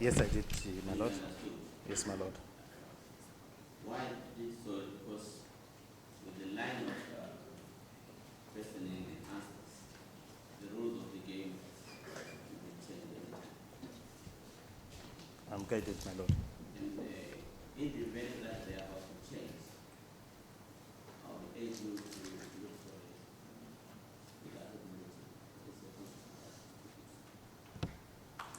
Yes, I did, my lord. Yes, my lord. Why did so? Because with the line of questioning and answers, the rules of the game will change every time. I'm guided, my lord. And in the event that they are about to change, I'll be able to look for it without ability. It's a consequence.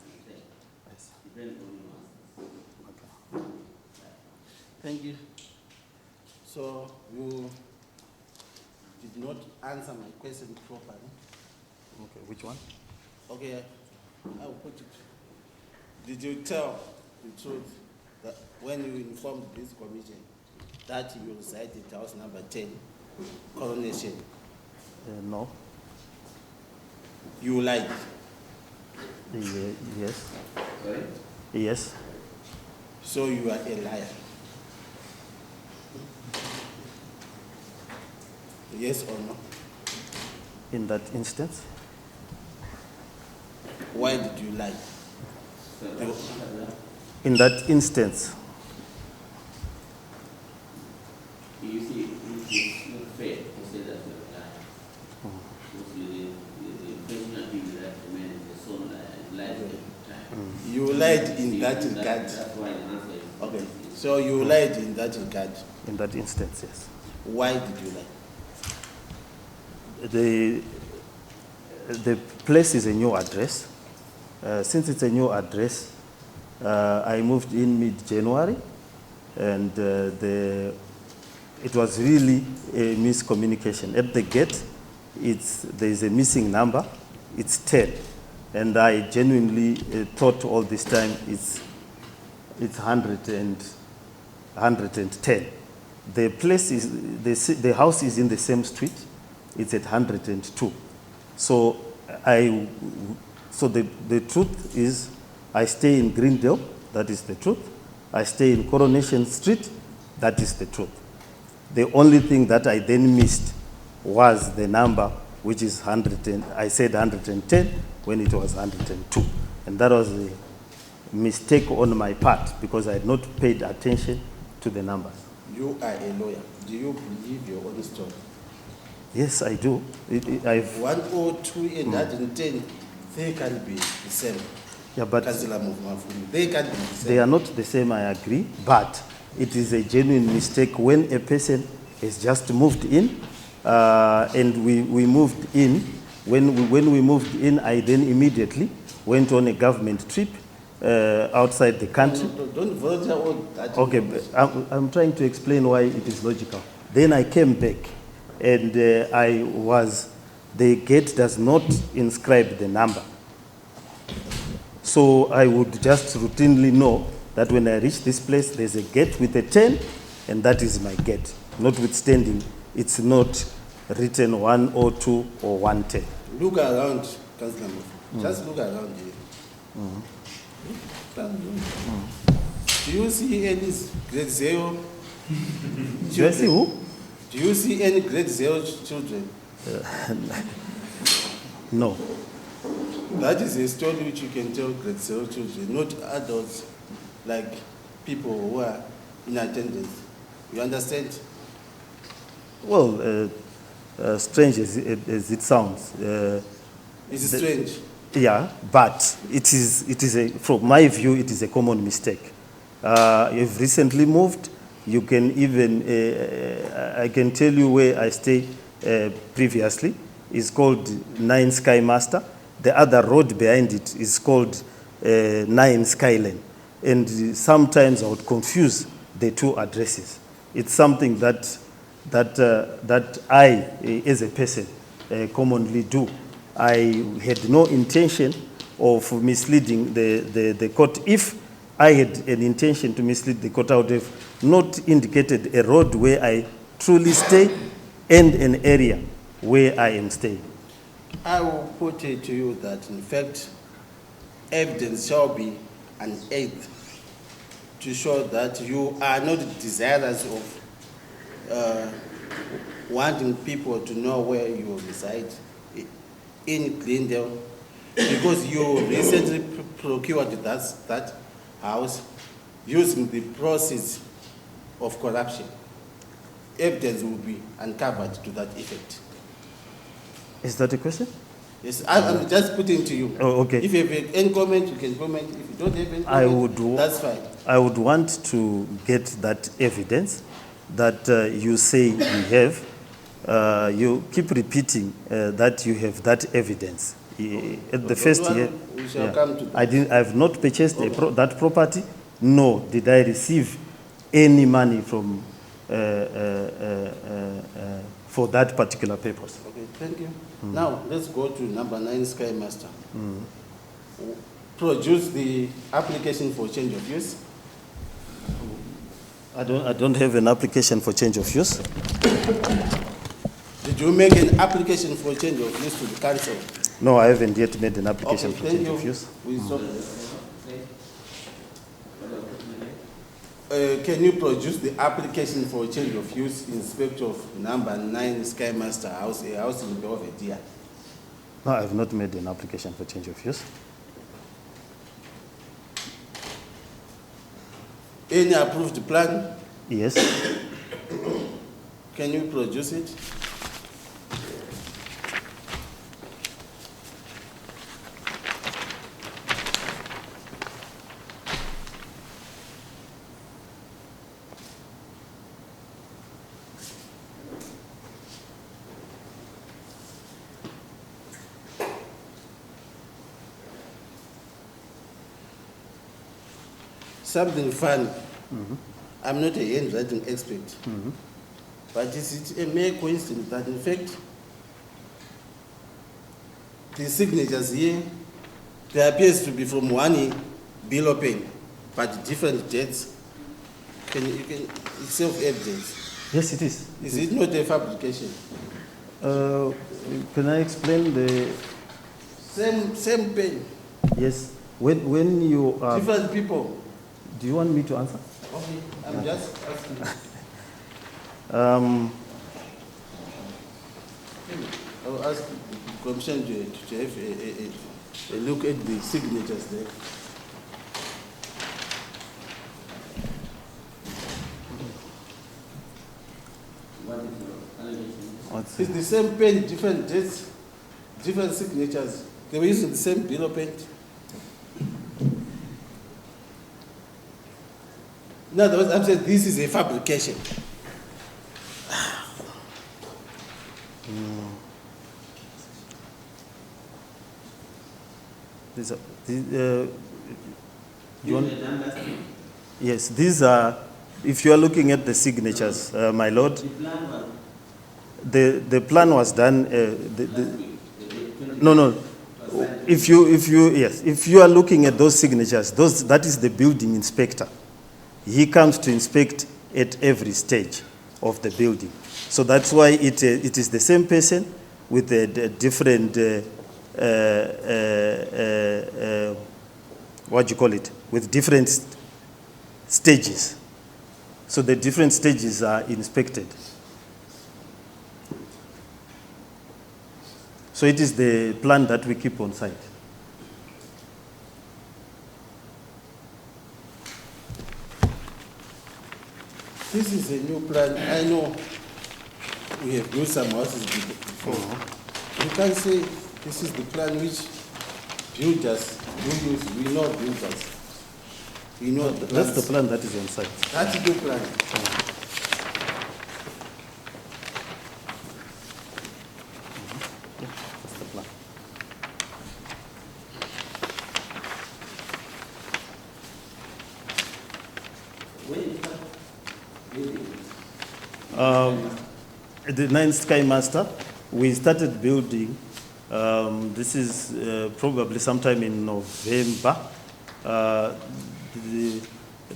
Understand? Yes. Depends on your answers. Okay. Thank you. So you did not answer my question properly. Okay, which one? Okay, I will put it. Did you tell the truth that when you informed this commission that you reside at house number 10, Coronation, No. you lied? Yes. Sorry? Yes. So you are a liar? Yes or no? In that instance? Why did you lie? So In that instance, you see, it's not fair to say that you're lying. Because the impression I give you that the man is the son lies every time. You lied in that See, regard. That's why the answer is Okay, so you lied in that regard. in that instance, yes. Why did you lie? The place is a new address. Since it's a new address, I moved in mid-January, and it was really a miscommunication. At the gate, there is a missing number. It's 10, and I genuinely thought all this time it's 110. The place is the house is in the same street. It's at 102. So the truth is, I stay in Greendale. That is the truth. I stay in Coronation Street. That is the truth. The only thing that I then missed was the number, which is 110. I said 110 when it was 102, and that was a mistake on my part because I had not paid attention to the numbers. You are a lawyer. Do you believe your own story? Yes, I do. I've 102 and 110, they can be the same. Yeah, but Councillor Mafume, they can be the same. they are not the same, I agree, but it is a genuine mistake when a person has just moved in, and we moved in. When we moved in, I then immediately went on a government trip outside the country. No, don't volunteer on that. Okay, but I'm trying to explain why it is logical. Then I came back, and the gate does not inscribe the number. So I would just routinely know that when I reach this place, there's a gate with a 10, and that is my gate. Notwithstanding, it's not written 102 or 110. Look around, Councillor Mafume. Just look around here. Do you see any grade 0 Do I see who? Do you see any grade 0 children? No. That is a story which you can tell grade 0 children, not adults like people who are in attendance. You understand? Well, strange as it sounds. It's strange. Yeah, but it is from my view, it is a common mistake. You've recently moved. You can even, I can tell you where I stayed previously. It's called 9 Sky Master. The other road behind it is called 9 Skyline. And sometimes I would confuse the two addresses. It's something that I, as a person, commonly do. I had no intention of misleading the court. If I had an intention to mislead the court, I would have not indicated a road where I truly stay and an area where I am staying. I will put it to you that, in fact, evidence shall be an aid to show that you are not desirous of wanting people to know where you reside in Glendale, because you recently procured that house using the proceeds of corruption. Evidence will be uncovered to that effect. Is that a question? Yes, I'm just putting to you. Oh, okay. If you have any comment, you can comment. If you don't have any comment, that's fine. I would want to get that evidence that you say you have. You keep repeating that you have that evidence. At the first year, we shall come to that. I have not purchased that property, nor did I receive any money from for that particular purpose. Okay, thank you. Now, let's go to number 9, Sky Master. Produce the application for change of use. I don't have an application for change of use. Did you make an application for change of use to the council? No, I haven't yet made an application Okay, for change of use. We stop there. Can you produce the application for change of use in respect of number 9 Sky Master House, a house in Belvedere? No, I have not made an application for change of use. Any approved plan? Yes. Can you produce it? Something fun. I'm not a handwriting expert, but is it a mere coincidence that in fact the signatures here, there appears to be from one bill open, but different dates. It's self-evidence. Yes, it is. Is it not a fabrication? Can I explain the? Same pen. Yes. When you are. Different people. Do you want me to answer? Okay, I'm just asking. I'll ask the commission to have a look at the signatures there. It's the same pen, different dates, different signatures. They were using the same bill of paint. In other words, I'm saying this is a fabrication. Yes, these are, if you are looking at the signatures, my lord, the plan was done, no. If you are looking at those signatures, that is the building inspector. He comes to inspect at every stage of the building. So that's why it is the same person with a different, what do you call it, with different stages. So the different stages are inspected. So it is the plan that we keep on site. This is a new plan. I know we have built some houses before. You can say this is the plan which builders do use. We know builders. We know the plans. That's the plan that is on site. That's the plan. That's the plan. The 9th Sky Master, we started building, this is probably sometime in November,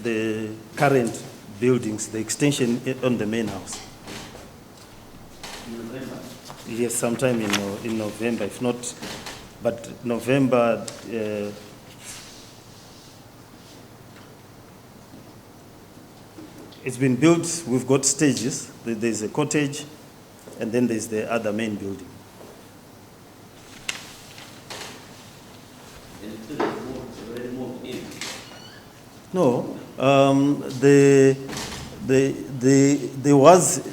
the current buildings, the extension on the main house. November? Yes, sometime in November, if not, but November, it's been built, we've got stages. There's a cottage, and then there's the other main building. And students already moved in. No, they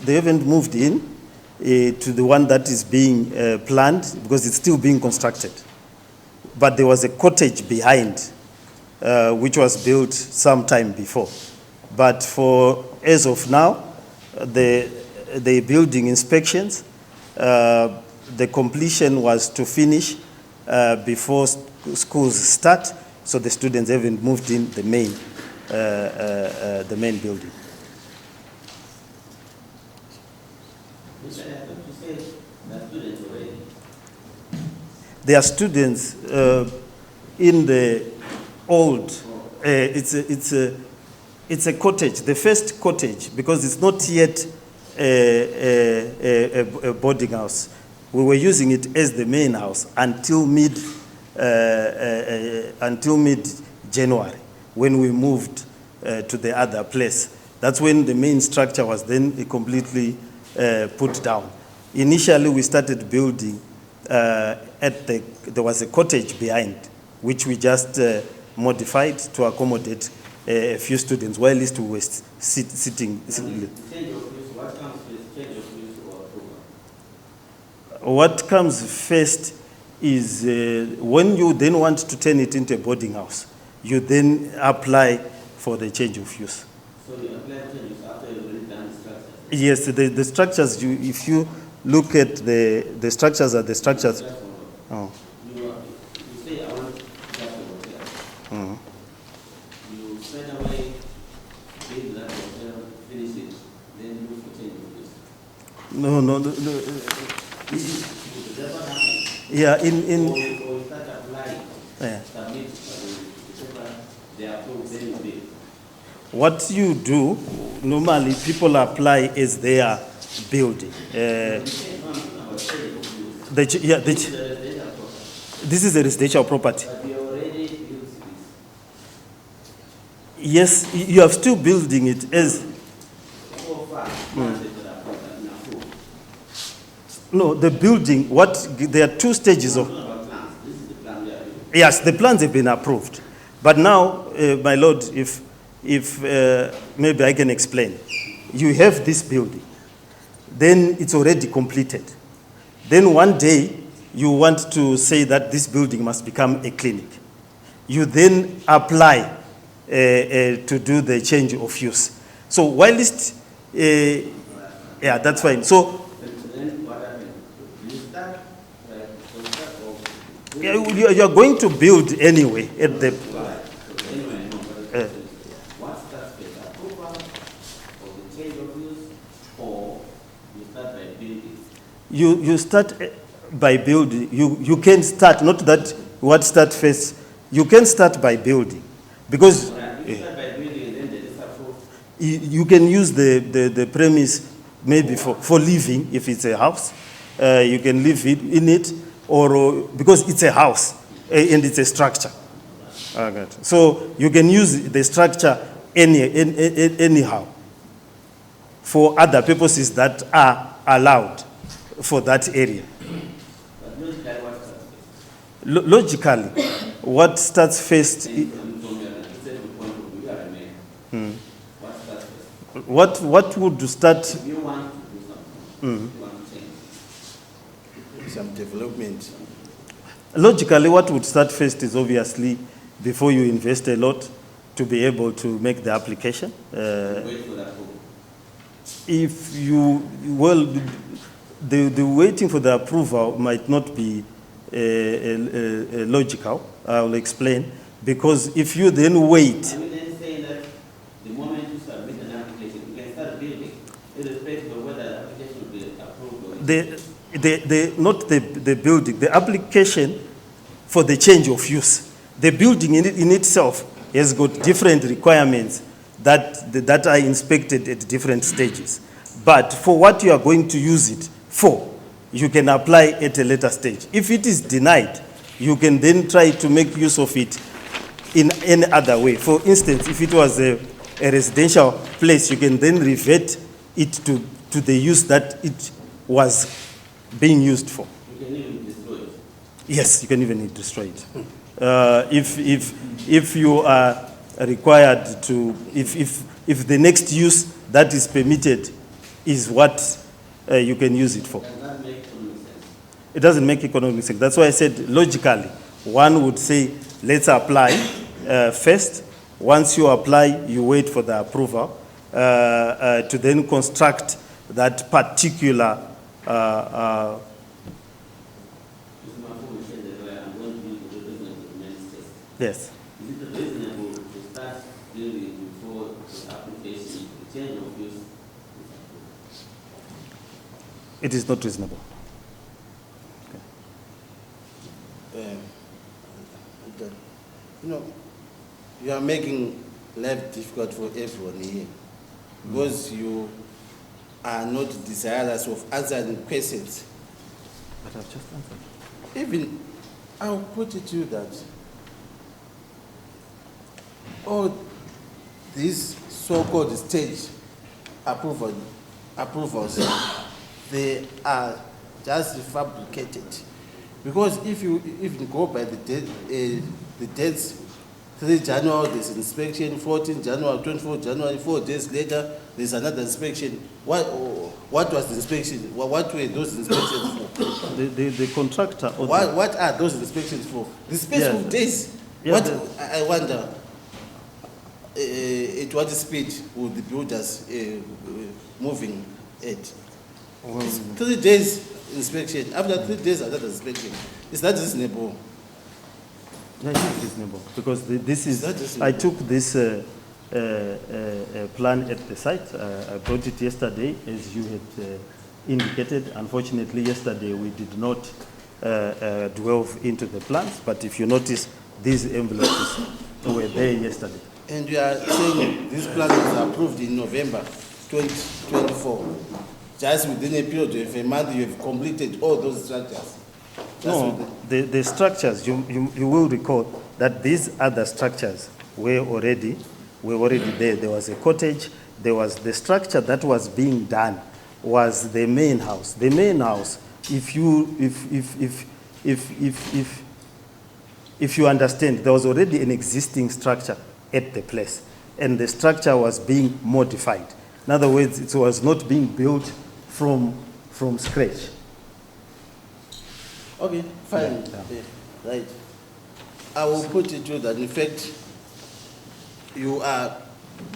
haven't moved in to the one that is being planned because it's still being constructed. But there was a cottage behind, which was built some time before. But for as of now, the building inspections, the completion was to finish before schools start, so the students haven't moved in the main building. There are students in the old. It's a cottage, the first cottage, because it's not yet a boarding house. We were using it as the main house until mid-January, when we moved to the other place. That's when the main structure was then completely put down. Initially, we started building there was a cottage behind, which we just modified to accommodate a few students, while at least we were sitting. What comes first is when you then want to turn it into a boarding house, you then apply for the change of use. So you apply for change after you've already done the structures? Yes, the structures, if you look at the structures are the structures. Oh. You say I want just a hotel. Mm-hmm. You spend away, build that hotel, finish it, then look for change of use. No. That's what happens. Yeah, Or you start applying, yeah. submit the paper, they approve, then you build. What you do, normally people apply as they are building. This is a residential property. But you already built this. Yes, you are still building it as. So far, No, the building, there are two stages of. This is the plan we are doing. Yes, the plans have been approved. But now, my lord, if maybe I can explain. You have this building. Then it's already completed. Then one day, you want to say that this building must become a clinic. You then apply to do the change of use. So whilst, yeah, that's fine. So Then what happens? You start, you are going to build anyway at the. anyway, no, but the question is, what starts with approval of the change of use, or you start by building? You start by building. You can start, not that what start first. You can start by building, because You start by building and then they disapprove. you can use the premise maybe for living, if it's a house. You can live in it, or because it's a house and it's a structure. Okay. So you can use the structure anyhow for other purposes that are allowed for that area. But logically, what starts first? Logically, what starts first? What would start? If you want to do something, you want to change. Some development. Logically, what would start first is obviously before you invest a lot to be able to make the application. Wait for that approval. If you, well, the waiting for the approval might not be logical. I'll explain. Because if you then wait. Are you then saying that the moment you submit an application, you can start building, irrespective of whether the application will be approved or not the building, the application for the change of use. The building in itself has got different requirements that are inspected at different stages. But for what you are going to use it for, you can apply at a later stage. If it is denied, you can then try to make use of it in any other way. For instance, if it was a residential place, you can then revert it to the use that it was being used for. you can even destroy it. Yes, you can even destroy it. If you are required to, if the next use that is permitted is what you can use it for. Does that make economic sense? It doesn't make economic sense. That's why I said logically, one would say, let's apply first. Once you apply, you wait for the approval to then construct that particular Mr. Mafume said that I'm going to use the reasonable test. yes. Is it reasonable to start building before the application, the change of use is approved? It is not reasonable. You know, you are making life difficult for everyone here because you are not desirous of answering questions. But I've just answered. Even, I'll put it to you that all these so-called stage approvals, they are just fabricated. Because if you even go by the dates, 3 January, there's inspection, 14 January, 24 January, 4 days later, there's another inspection. What was the inspection? What were those inspections for? The contractor. Or What are those inspections for? The specific days. Yeah, I wonder, at what speed would the builders moving at? Well, 3 days inspection. After 3 days, another inspection. Is that reasonable? yeah, it is reasonable because this is. That is I took this plan at the site. I brought it yesterday, as you had indicated. Unfortunately, yesterday we did not delve into the plans. But if you notice, these envelopes were there yesterday. And you are saying this plan was approved in November 2024. Just within a period of a month, you have completed all those structures. No, the structures, you will recall that these other structures were already there. There was a cottage, there was the structure that was being done was the main house. The main house, if you understand, there was already an existing structure at the place, and the structure was being modified. In other words, it was not being built from scratch. Okay, fine. Yeah. Yeah, right. I will put it to you that, in fact, you are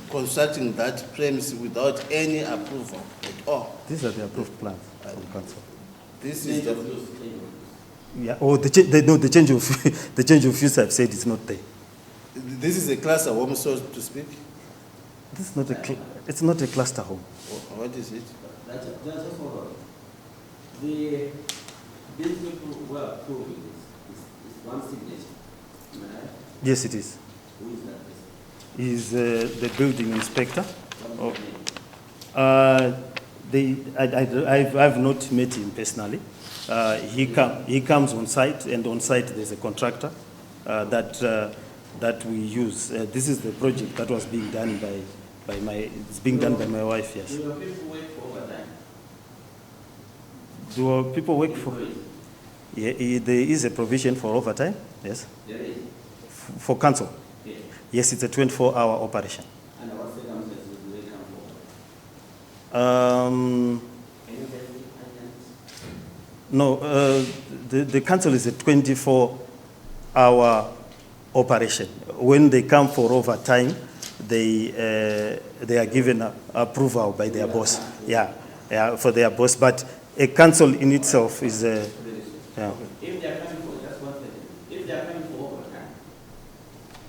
constructing that premise without any approval at all. These are the approved plans from council. This is the, Yeah, or the change of the change of use. I've said it's not there. this is a cluster home, so to speak. This is not it's not a cluster home. What is it? That's just hold on. These people who are approving this is one signature. Am I right? Yes, it is. Who is that person? Is the building inspector? What is his name? I've not met him personally. He comes on site, and on site there's a contractor that we use. This is the project that was being done by my wife. Yes. Do your people work for overtime? Do our people work for? Yeah, there is a provision for overtime. Yes. There is? For council. Yes. Yes, it's a 24-hour operation. And what circumstances do they come for? Any testing agents? No, the council is a 24-hour operation. When they come for overtime, they are given approval by their boss. Yeah, for their boss. But a council in itself is a. Yeah. If they are coming for, just one second, if they are coming for overtime,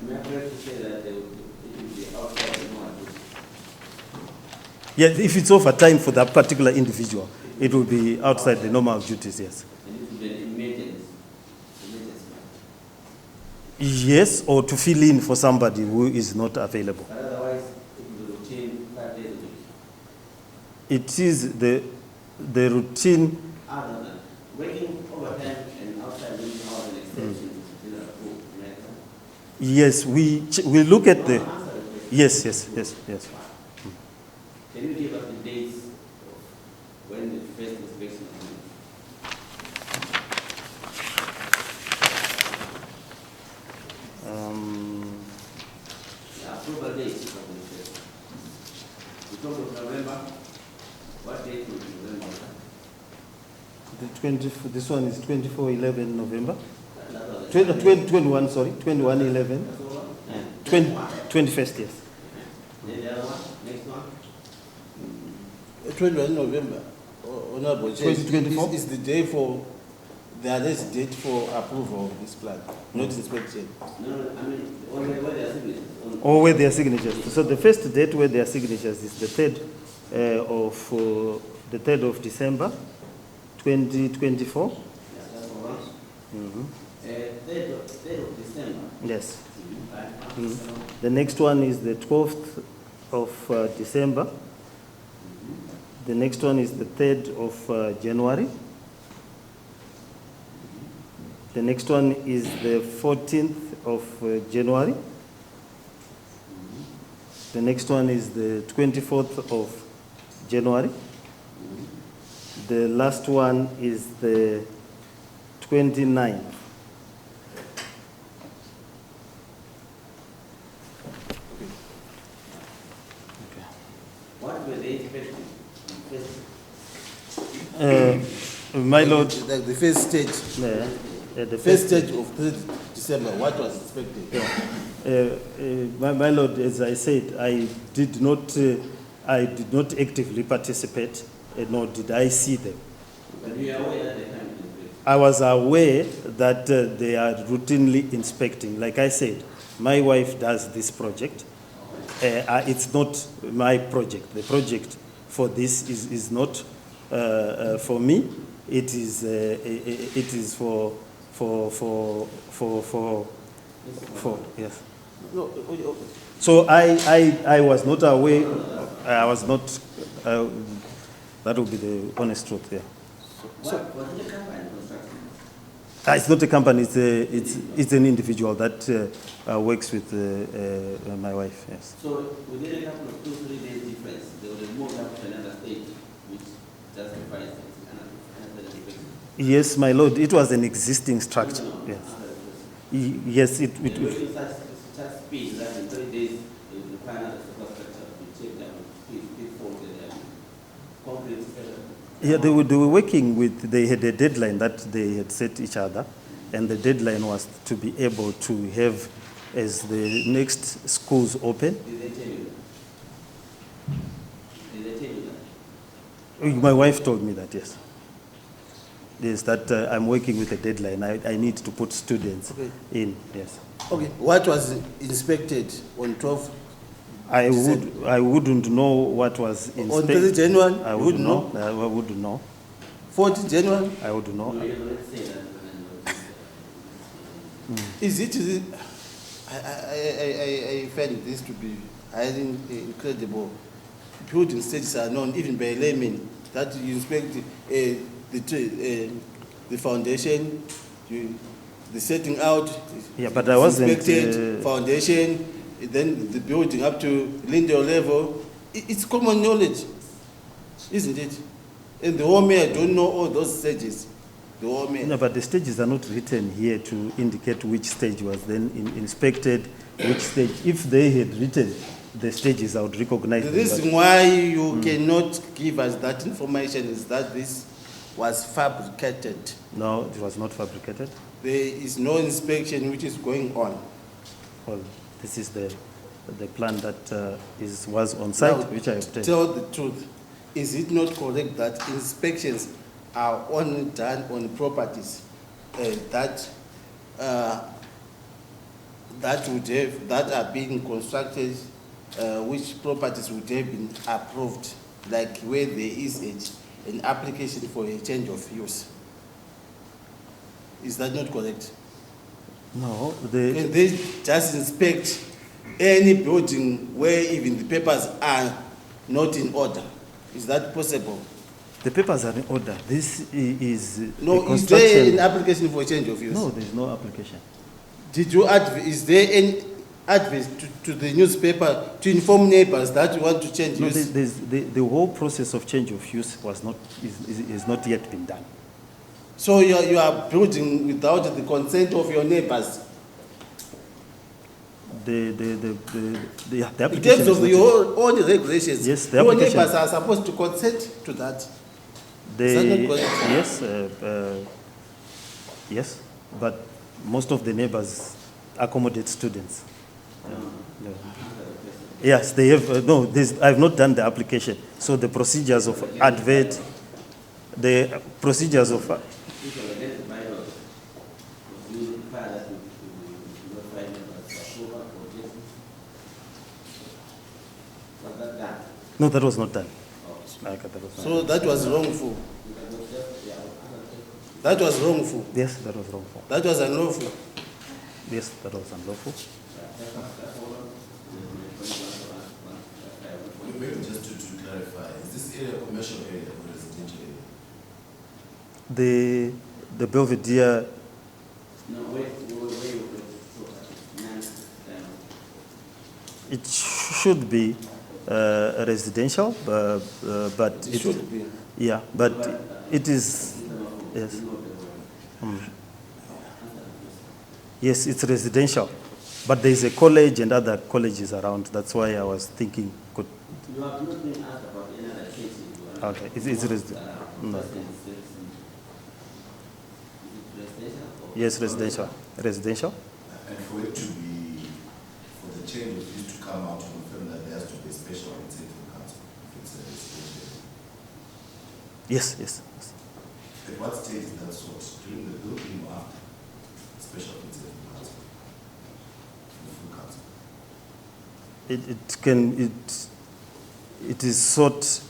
am I correct to say that it will be outside the normal duty? Yeah, if it's overtime for that particular individual, it will be outside the normal duties. Yes. And it will be an emergency. Yes, or to fill in for somebody who is not available. But otherwise, it will be routine 5 days a week. It is the routine. Other than working overtime and outside working hours and extensions, these are approved, right? Yes, we look at the. Answer the question. Yes. Can you give us the dates of when the first inspection is made? actual date, if I can say. You talk of November. What date would November? This one is 24/11 November. That was 21, sorry, 21/11. 21st, yes. Then the other one, next one. 21 November. Honorable Chair, 2024? is the day for the arrest date for approval of this plan, not inspection. No, I mean, only where they are signatures. Or where their signatures. So the first date where their signatures is the 3rd of December, 2024. Yes, that's the one. 3rd of December. Yes. Right. The next one is the 12th of December. The next one is the 3rd of January. The next one is the 14th of January. The next one is the 24th of January. The last one is the 29th. What were they expecting? My Lord, Like the first stage, the first stage of 3rd December, what was expected? my Lord, as I said, I did not actively participate, nor did I see them. But you are aware that the time is fixed. I was aware that they are routinely inspecting. Like I said, my wife does this project. It's not my project. The project for this is not for me. It is for yes. No, So I was not aware. I was not. That would be the honest truth. Yeah. What was the company constructing? It's not a company. It's an individual that works with my wife. Yes. So within a couple of 2-3 days difference, they would have moved up to another stage, which justifies it. Another inspection. Yes, my lord. It was an existing structure. No, Yes. after the Yes. They're working such speed that in 3 days they will require another superstructure to check down speed fault and concrete. Yeah, they were working with. They had a deadline that they had set each other, and the deadline was to be able to have, as the next schools open. Did they tell you that? Did they tell you that? My wife told me that. Yes. Yes, that I'm working with a deadline. I need to put students in. Yes. okay, what was inspected on 12th? I wouldn't know what was On 3rd inspected. January? I You wouldn't wouldn't know. I wouldn't know. 4th January? I wouldn't know. No, you don't say that. Is it? I find this to be highly incredible. Building stages are known even by laymen that you inspect the foundation, the setting out. Yeah, but I wasn't, inspected foundation, then the building up to lintel level. It's common knowledge, isn't it? And the home mayor don't know all those stages. The home mayor. No, but the stages are not written here to indicate which stage was then inspected, which stage. If they had written the stages, I would recognize The them. reason why you cannot give us that information is that this was fabricated. No, it was not fabricated. There is no inspection which is going on. Well, this is the plan that was on site, Now, which I obtained. tell the truth. Is it not correct that inspections are only done on properties that are being constructed, which properties would have been approved, like where there is an application for a change of use? Is that not correct? No, Can they just inspect any building where even the papers are not in order? Is that possible? the papers are in order. This is No, a is there an construction. application for change of use? No, there is no application. Did you is there any advice to the newspaper to inform neighbors that you want to change No, use? the whole process of change of use is not yet been done. So you are building without the consent of your neighbors? the In application terms is of not your own regulations, Yes, the your application- neighbors are supposed to consent to that. the, Is that not correct? yes, yes, but most of the neighbors accommodate students. Yeah. Yes, they have, no, I've not done the application. So the procedures of advert, the procedures of, If you against the bylaws, you require that to notify members for approval or objection. Was that done? no, that was not done. Oh. Okay, that was not So that was wrongful. That was just, yeah, That was wrongful. Yes, that was wrongful. That was unlawful. Yes, that was unlawful. Maybe just to clarify, is this area a commercial area or residential area? The Belvedere, no, where you put it should be residential, but It should be. yeah, but it is, yes. Yes, it's residential, but there is a college and other colleges around. That's why I was thinking, could, You have not been asked about any other cases. okay, it's residential. No. Is it residential or? Yes, residential, residential. And for it to be, for the change of use to come out to confirm that there has to be a special consent from council if it's a residential area. Yes, yes, yes. At what stage is that sought? During the building or after? Special consent from council? From the full council? It is sought,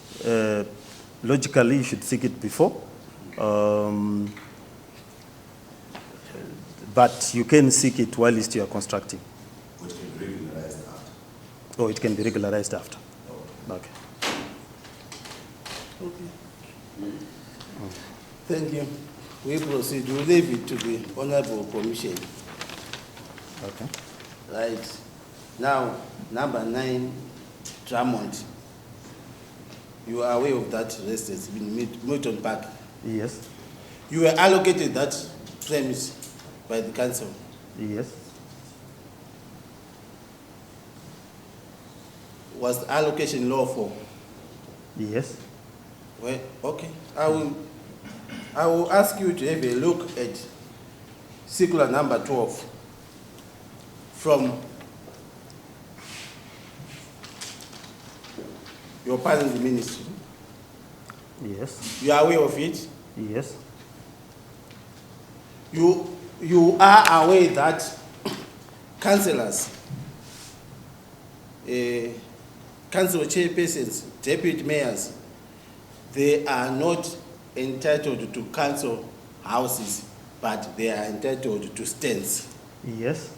logically you should seek it before. But you can seek it while you are constructing. Which can be regularized after? Or it can be regularized after. Okay. Thank you. We proceed. We leave it to the Honorable Commission. Okay. Right. Now, number 9, Drummond. You are aware of that residence in Milton Park. Yes. You were allocated that premise by the council. Yes. Was the allocation lawful? Yes. Well, okay. I will ask you to have a look at circular number 12 from your parent ministry. Yes. You are aware of it? Yes. You are aware that councillors, council chairpersons, deputy mayors, they are not entitled to council houses, but they are entitled to stands. Yes.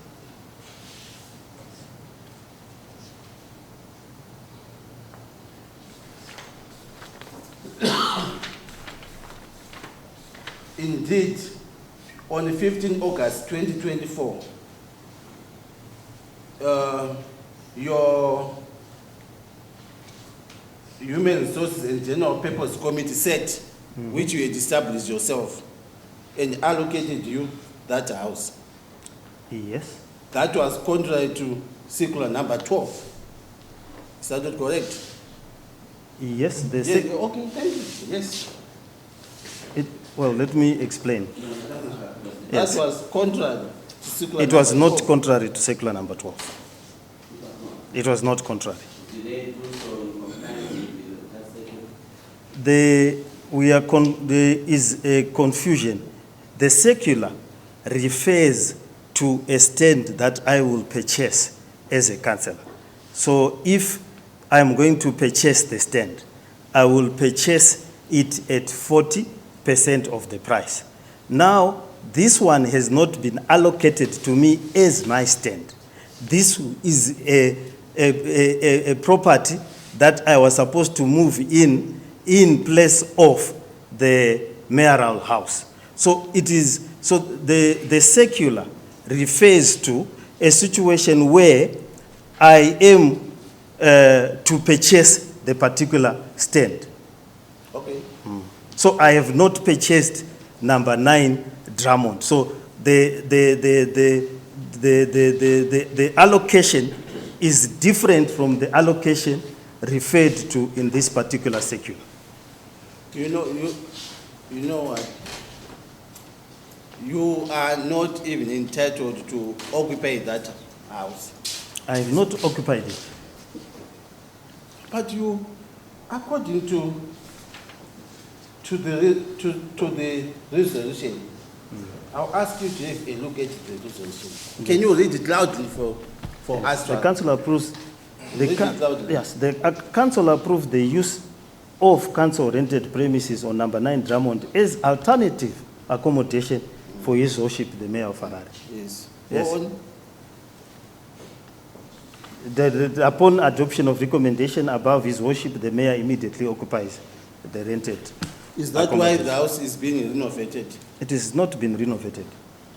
Indeed, on 15 August 2024, your Human Resources and General Purpose Committee set, which you had established yourself, and allocated you that house. Yes. That was contrary to circular number 12. Is that not correct? Yes. The Yes, okay, thank you. Yes. well, let me explain. Yes. That was contrary to circular It was number not 12. contrary to circular number 12. It was not contrary. Did they do so in compliance with that circular? There is a confusion. The circular refers to a stand that I will purchase as a councillor. So if I'm going to purchase the stand, I will purchase it at 40% of the price. Now, this one has not been allocated to me as my stand. This is a property that I was supposed to move in place of the mayoral house. So the circular refers to a situation where I am to purchase the particular stand. Okay. So I have not purchased number 9 Drummond. So the the allocation is different from the allocation referred to in this particular circular. You know what? You are not even entitled to occupy that house. I have not occupied it. But you, according to the resolution, I'll ask you to have a look at the resolution. Can you read it loudly for us? The council approves. Read it loudly. Yes, the council approved the use of council-rented premises on number 9 Drummond as alternative accommodation for His Worship the Mayor of Harare. Yes. Yes. Go on. Upon adoption of recommendation above, His Worship the Mayor immediately occupies the rented. Is that why the house is being renovated? It has not been renovated.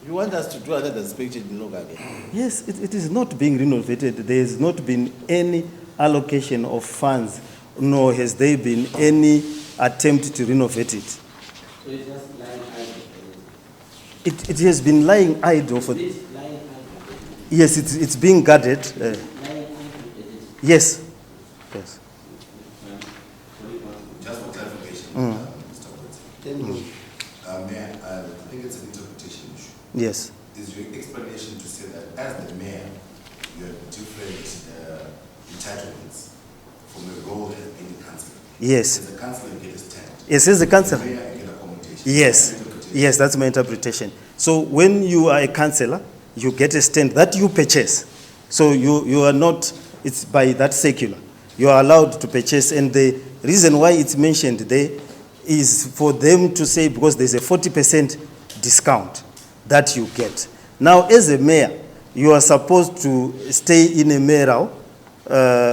You want us to do another inspection in Loga again? Yes, it is not being renovated. There has not been any allocation of funds, nor has there been any attempt to renovate it. So it's just lying idle. It has been lying idle for. This lying idle. Yes, it's being guarded. Lying idle. Yes. Yes. Just for clarification, Mr. Woods. Thank you. Mayor, I think it's an interpretation issue. Yes. Is your explanation to say that as the mayor, you have different entitlements from a role as being a councillor? Yes. As a councillor, you get a stand. Yes, as the councillor. As a mayor, you get accommodation. Yes. That's interpretation. Yes, that's my interpretation. So when you are a councillor, you get a stand that you purchase. So you are not, it's by that circular. You are allowed to purchase, and the reason why it's mentioned there is for them to say, because there's a 40% discount that you get. Now, as a mayor, you are supposed to stay in a mayoral,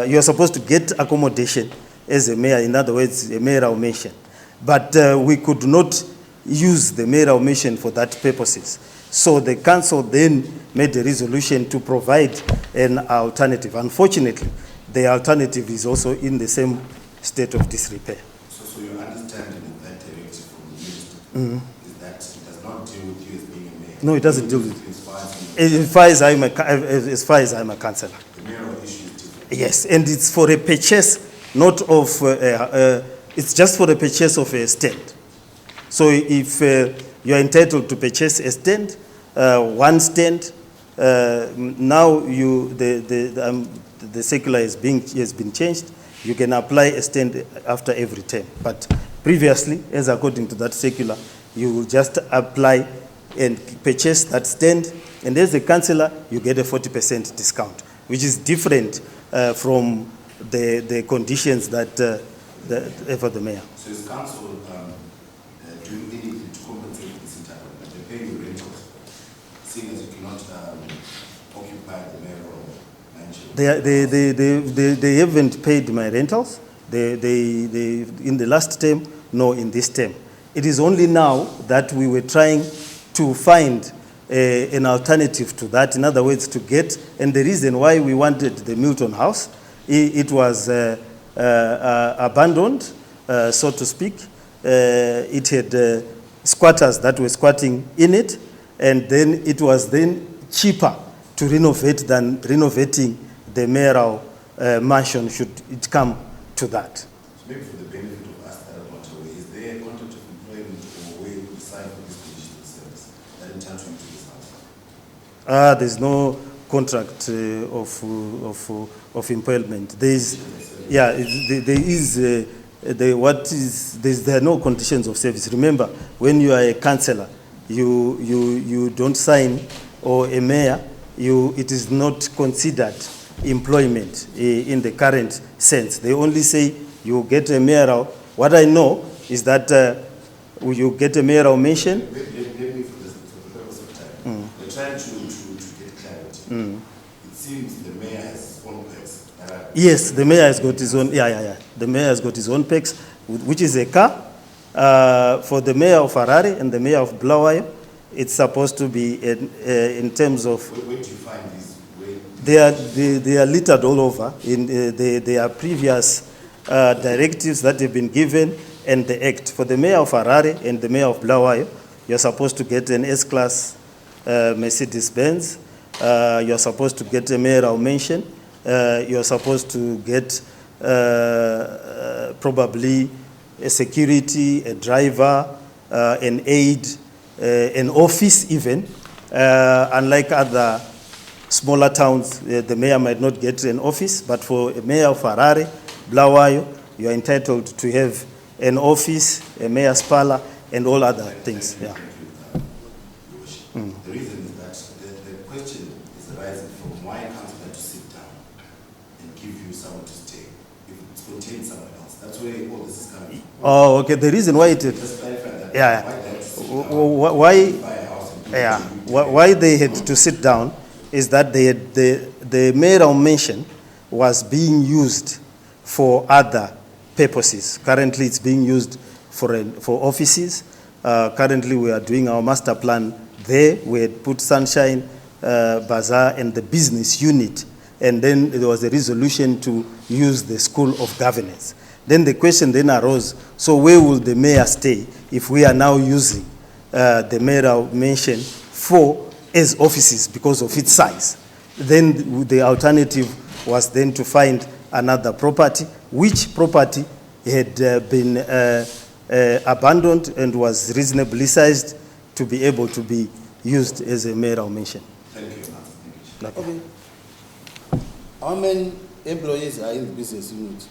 you are supposed to get accommodation as a mayor, in other words, a mayoral mansion. But we could not use the mayoral mansion for that purposes. So the council then made a resolution to provide an alternative. Unfortunately, the alternative is also in the same state of disrepair. So your understanding of that directive from the minister is that it does not deal with you as being a mayor? No, it doesn't deal with it. as far as I'm a councillor. The mayoral issue is different. Yes, and it's for a purchase, not of, it's just for the purchase of a stand. So if you are entitled to purchase a stand, one stand, now the circular has been changed. You can apply a stand after every term. But previously, as according to that circular, you will just apply and purchase that stand, and as a councillor, you get a 40% discount, which is different from the conditions that for the mayor. So is council doing anything to compensate this entitlement? They pay you rentals, seeing as you cannot occupy the mayoral mansion? They haven't paid my rentals. They in the last term, nor in this term. It is only now that we were trying to find an alternative to that. In other words, to get, and the reason why we wanted the Milton House, it was abandoned, so to speak. It had squatters that were squatting in it, and then it was then cheaper to renovate than renovating the mayoral mansion should it come to that. So maybe for the benefit of us that are not aware, is there a contract of employment or way to sign for this condition of service that entitles you to this house? There's no contract of employment. There are no conditions of service. Remember, when you are a councillor, you don't sign, or a mayor, it is not considered employment in the current sense. They only say you get a mayoral. What I know is that you get a mayoral mention. Let me, for the purpose of time, we're trying to get clarity. It seems the mayor has his own perks. Yes, the mayor has got his own, The mayor has got his own perks, which is a car. For the mayor of Harare and the mayor of Bulawayo, it's supposed to be in terms of... Where do you find these? They are littered all over. There are previous directives that have been given, and the act. For the mayor of Harare and the mayor of Bulawayo, you're supposed to get an S-Class Mercedes-Benz. you're supposed to get a mayoral mention, you're supposed to get probably a security, a driver, an aide, an office even. Unlike other smaller towns, the mayor might not get an office, but for a mayor of Harare, Bulawayo, you are entitled to have an office, a mayor's parlor, and all other things. Yeah. The reason is that the question is arising from why councillor to sit down and give you someone to stay if it's contained somewhere else. That's where all this is coming from. Oh, okay. The reason why it is, Just clarify that. yeah. Why they have to sit down, Why, buy a house and yeah, why they had to sit down is that they had, the mayoral mention was being used for other purposes. Currently, it's being used for offices. Currently, we are doing our master plan there. We had put Sunshine Bazaar and the business unit, and then there was a resolution to use the School of Governance. Then the question then arose, so where will the mayor stay if we are now using the mayoral mention for as offices because of its size? Then the alternative was then to find another property, which property had been abandoned and was reasonably sized to be able to be used as a mayoral mention. Thank you. Thank you. Okay. How many employees are in the business unit?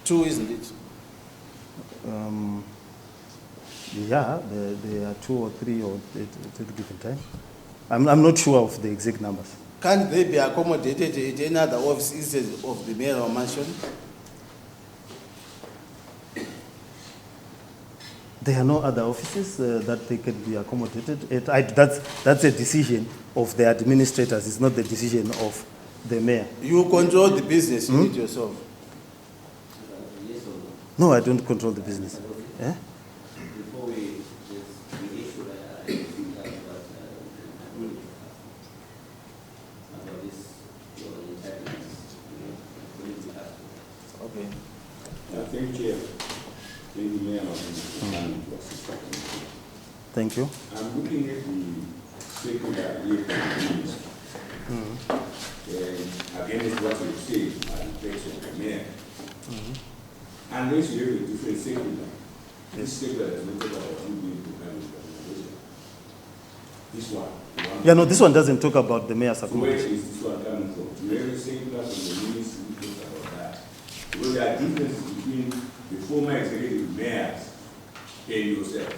2, isn't it? Yeah, there are 2 or 3 or at a given time. I'm not sure of the exact numbers. Can they be accommodated at any other office instead of the mayoral mansion? There are no other offices that they can be accommodated. That's a decision of the administrators. It's not the decision of the mayor. You control the business unit yourself. Yes or no? No, I don't control the business. Eh? Before we issue, I think that's what about this, your entitlements, according to us. Okay. Thank you, Chair. Thank you, Mayor. Thank you. I'm looking at the secular economies. Against what you say, by the text of the Mayor. Unless you have a different secular, this secular does not talk about you being to kind of organization. This one. Yeah, no, this one doesn't talk about the mayor's Where accommodation. is this one coming from? You have a secular from the ministry who talks about that. Because there are differences between the former executive mayors and yourself.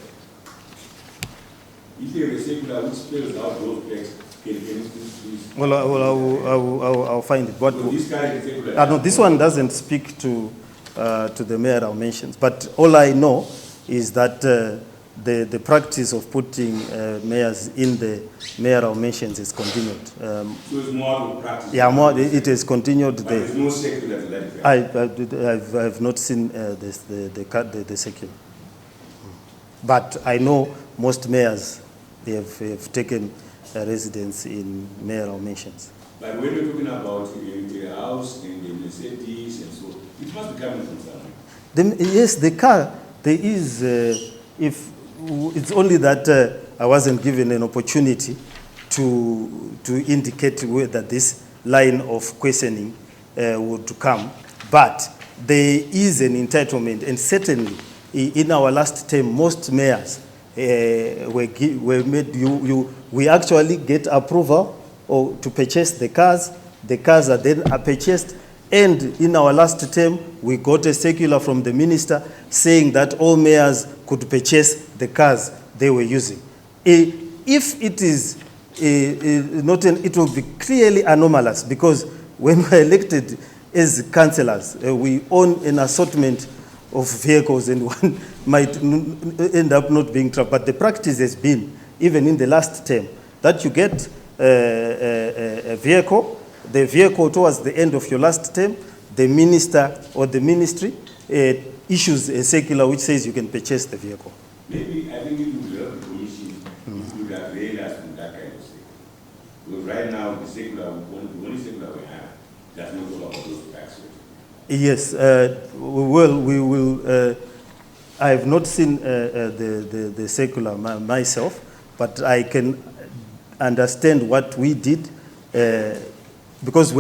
If you have a secular which spells out those texts, can you please? Well, I'll find it. What? So this kind of secular. No, this one doesn't speak to the mayoral mentions. But all I know is that the practice of putting mayors in the mayoral mentions is continued. So it's more of a practice. Yeah, more. It is continued But there. there's no secular to that effect. I've not seen the secular. But I know most mayors have taken residence in mayoral mentions. But when you're talking about the house and the Mercedes and so, it must be coming from somewhere. Yes, the car, there is, if it's only that I wasn't given an opportunity to indicate whether this line of questioning would come. But there is an entitlement, and certainly in our last term, most mayors were made, we actually get approval or to purchase the cars. The cars are then purchased. And in our last term, we got a circular from the minister saying that all mayors could purchase the cars they were using. If it is not, it will be clearly anomalous, because when we're elected as councillors, we own an assortment of vehicles, and one might end up not being trapped. But the practice has been, even in the last term, that you get a vehicle. The vehicle towards the end of your last term, the minister or the ministry issues a circular which says you can purchase the vehicle. Maybe I think it would help the commission if you would have realized from that kind of thing. Because right now, the only circular we have does not talk about those tax rates. Yes, we will. I have not seen the circular myself, but I can understand what we did, because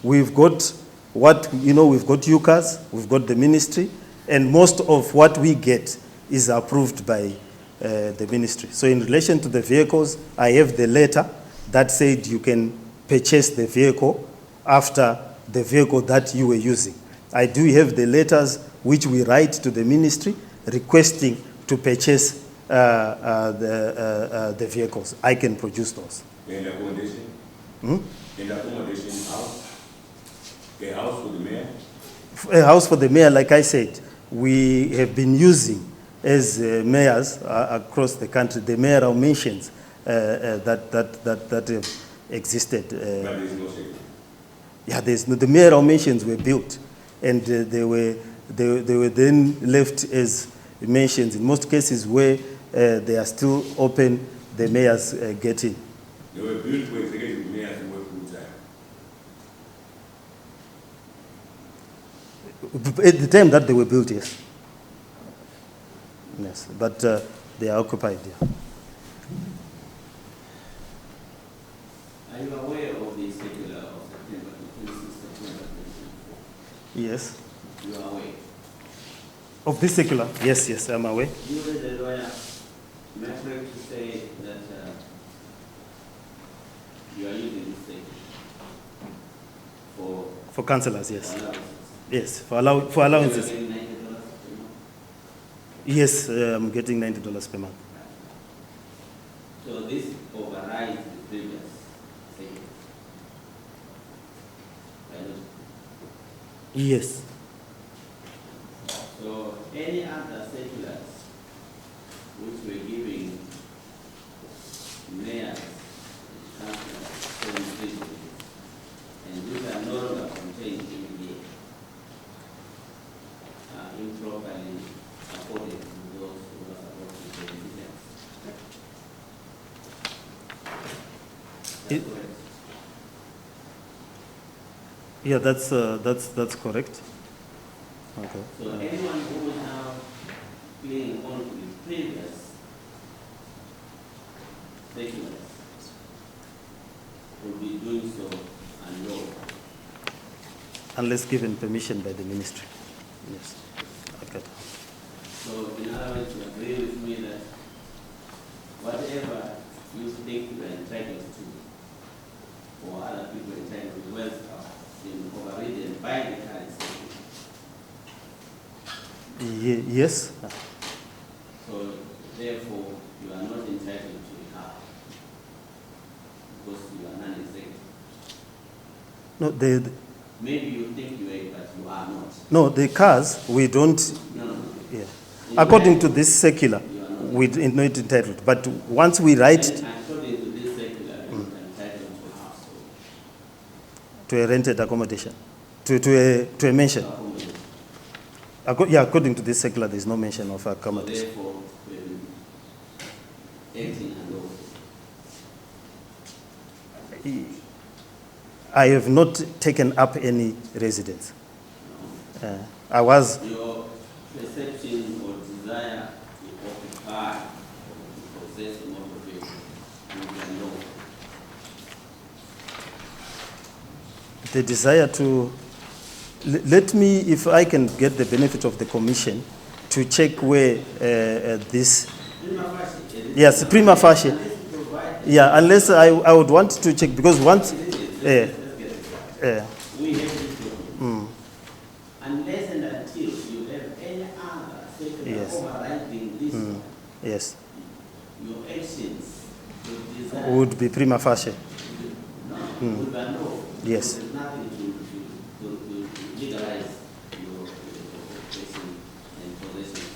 we've got what, we've got UCAS, we've got the ministry, and most of what we get is approved by the ministry. So in relation to the vehicles, I have the letter that said you can purchase the vehicle after the vehicle that you were using. I do have the letters which we write to the ministry requesting to purchase the vehicles. I can produce those. And accommodation? Hmm? And accommodation house? A house for the mayor? A house for the mayor, like I said, we have been using as mayors across the country, the mayoral mansions that have existed. But there's no security. Yeah, the mayoral mansions were built, and they were then left as mansions. In most cases where they are still open, the mayors get in. They were built for executive mayors who work full time. At the time that they were built, yes. Yes, but they are occupied, yeah. Are you aware of the circular of September 26, September 2024? Yes. You are aware? Of this circular? Yes, yes, I'm aware. You as a lawyer, am I correct to say that you are using this circular For councillors, yes. for allowances? Yes, for allowances. You are getting $90 per month? Yes, I'm getting $90 per month. So this overrides the previous circular? Yes. So any other circulars which were giving mayors, councillors, certain privileges, and these are no longer contained in here, are improperly according to those who are supposed to be beneficiaries. That's correct. Yeah, that's correct. Okay. So anyone who is now clinging on to the previous circulars will be doing so unlawfully. Unless given permission by the ministry. Yes. Okay. So in other words, you agree with me that whatever you think you are entitled to, or other people entitled to wealth, are been overridden by the current circular. Yes. So therefore, you are not entitled to the car because you are non-executive. No, Maybe you think you are, but you are not. no, the cars, we don't, No. yeah. In According fact, to this circular, you are not. we're not entitled. But once we write And according to this circular, you are entitled to a house. to a rented accommodation, to a mention. Accommodation. Yeah, according to this circular, there's no mention of So accommodation. therefore, when acting unlawfully. I have not taken up any residence. I was, Your perception or desire to occupy or possess a motor vehicle will be unlawful. the desire to, let me, if I can get the benefit of the commission, to check where this, Prima facie, yes, prima facie. unless you provide, Yeah, unless I would want to check, because once, let's get it right. We have this document. mm, Unless and until you have any other circular Yes. overriding this one, yes, your actions, your desire, would be prima facie. no, would be unlawful. Yes. There's nothing to legalize your occupation and possession.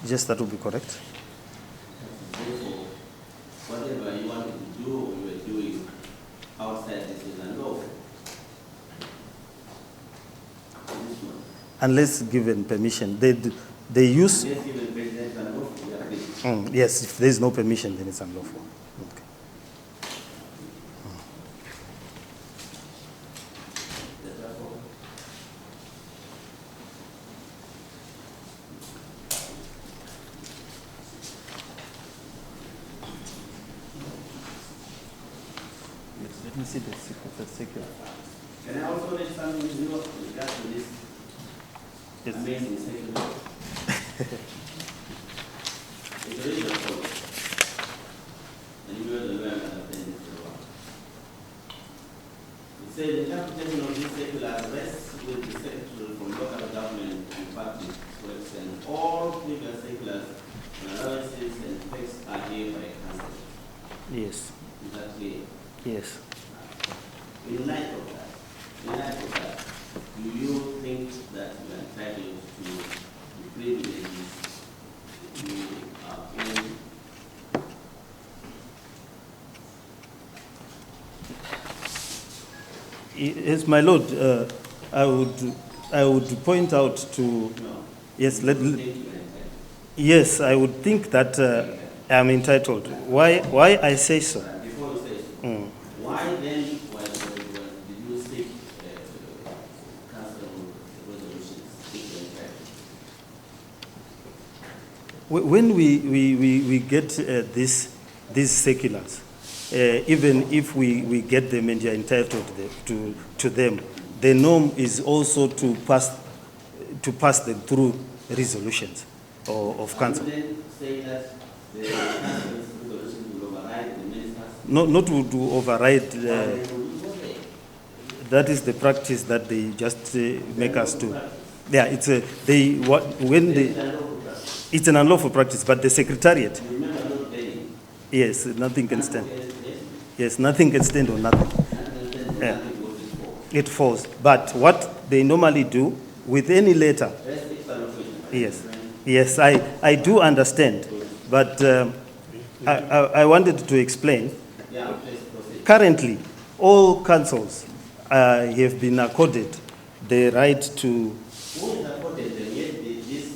Yes, that would be correct. Therefore, whatever you wanted to do or you were doing outside this is unlawful. This one. Unless given permission. They use, Unless given president unlawful, we agree. yes, if there is no permission, then it's unlawful. Okay. Therefore, Let me see the circular. Can I also read something new with regards to this Yes. amazing circular? It's really a problem. And you will learn and understand this very well. It says the interpretation of this circular rests with the Secretary from local government and public works, and all previous circulars, allowances, and tax are hereby cancelled. Yes. Is that clear? Yes. In light of that, do you think that you are entitled to the privileges you are in? Yes, my lord, I would point out to, No. yes, You don't think you are entitled? yes, I would think that I'm entitled. Why I say so? Before you say so, Mm. why then did you seek council resolutions if you are entitled? When we get these circulars, even if we get them and you're entitled to them, the norm is also to pass them through resolutions of council. You then say that the council's resolution will override the minister's. Not to override. Okay. That is the practice that they just make us do. Yeah, it's it's an unlawful practice, but the secretariat. You remember not paying. Yes, nothing can stand. Yes. Yes, nothing can stand on nothing. Yeah. Nothing goes before. It falls. But what they normally do with any letter, Let's take some of it. yes, yes, I do understand. But I wanted to explain. Yeah, please proceed. Currently, all councils have been accorded the right to. Who is afforded them? Yet this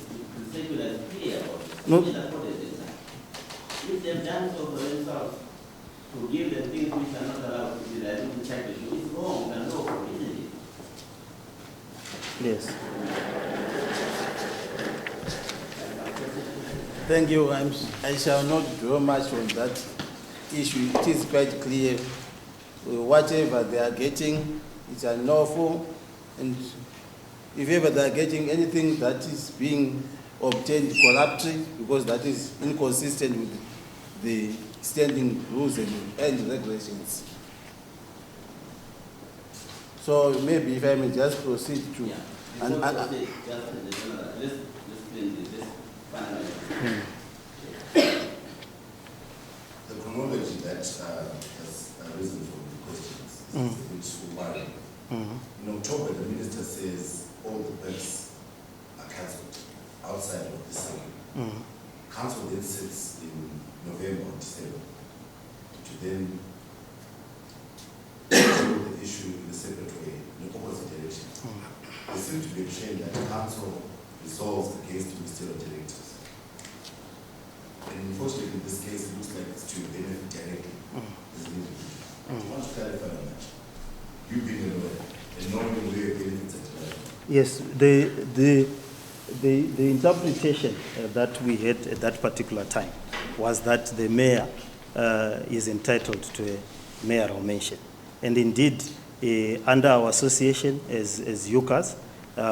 circular is clear about it. No. Who is afforded them? If they've done so for themselves, to give them things which are not allowed to be there, it's wrong and lawful, isn't it? Yes. Thank you. I shall not draw much on that issue. It is quite clear. Whatever they are getting, it's unlawful. And if ever they are getting anything that is being obtained corruptly, because that is inconsistent with the standing rules and regulations. So maybe if I may just proceed to. Yeah. and- Before and- proceed, just let's finish this finally. The chronology that has arisen from the questions is a bit worrying. In October, the minister says all the banks are cancelled outside of the summer. Council then sits in November or December to then deal with the issue in a separate way, in the opposite direction. There seems to be a trend that council resolves against ministerial directors. And unfortunately, in this case, it looks like it's to benefit directly as an individual. I want to clarify on that. You being aware and knowing where your benefits are derived. Yes, the interpretation that we had at that particular time was that the mayor is entitled to a mayoral mention. And indeed, under our association as UCAS,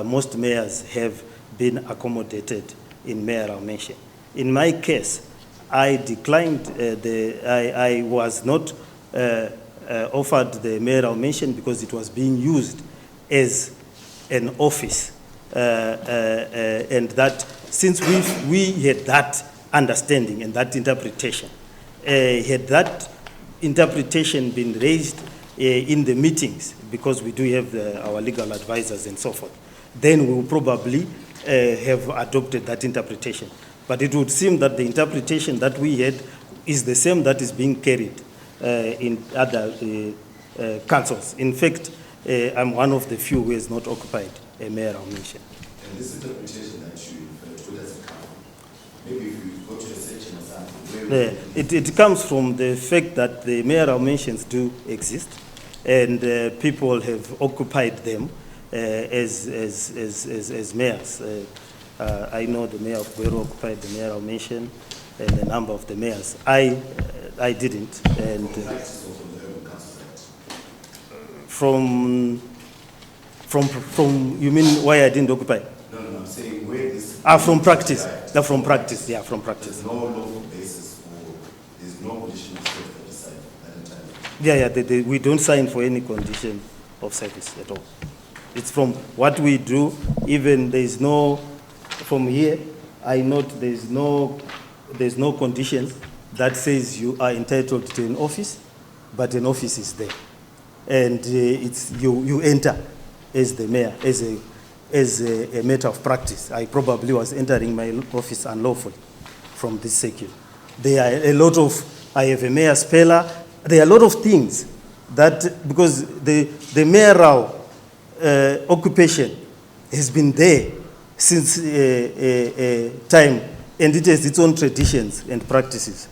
most mayors have been accommodated in mayoral mention. In my case, I declined, I was not offered the mayoral mention because it was being used as an office. And that since we had that understanding and that interpretation, had that interpretation been raised in the meetings, because we do have our legal advisors and so forth, then we will probably have adopted that interpretation. But it would seem that the interpretation that we had is the same that is being carried in other councils. In fact, I'm one of the few who has not occupied a mayoral mention. And this interpretation that you refer to, where does it come from? Maybe if you go to a section or something, where It comes from the fact that the mayoral mentions do exist, and people have occupied them as mayors. I know the mayor of Gweru occupied the mayoral mention, and a number of the mayors. I didn't. And from practice or from the Urban Council Act? From, you mean why I didn't occupy? No, I'm saying where this. From practice. From practice, yeah, from practice. There's no lawful basis for, there's no condition of service that decide that entire. Yeah, we don't sign for any condition of service at all. It's from what we do, even there's no, from here, I note there's no conditions that says you are entitled to an office, but an office is there. And it's you enter as the mayor, as a matter of practice. I probably was entering my office unlawfully from this circuit. There are a lot of, I have a mayor speller, there are a lot of things that, because the mayoral occupation has been there since time, and it has its own traditions and practices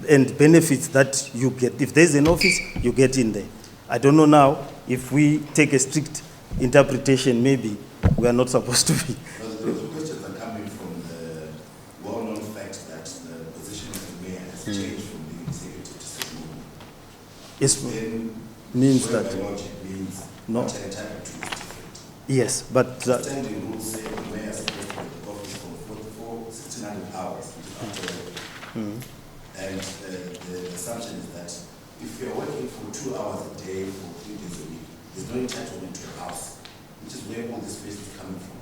and benefits that you get. If there's an office, you get in there. I don't know now if we take a strict interpretation, maybe we are not supposed to be. The questions are coming from the well-known fact that the position of the mayor has changed from being executive to ceremonial. Yes, Then means where that. by logic means No. what you're entitled to is different. Yes, but Standing rules say the mayor is supposed to be in the office for 1,600 hours, which is after work. And the assumption is that if you're working for 2 hours a day for 3 days a week, there's no entitlement to a house, which is where all this space is coming from.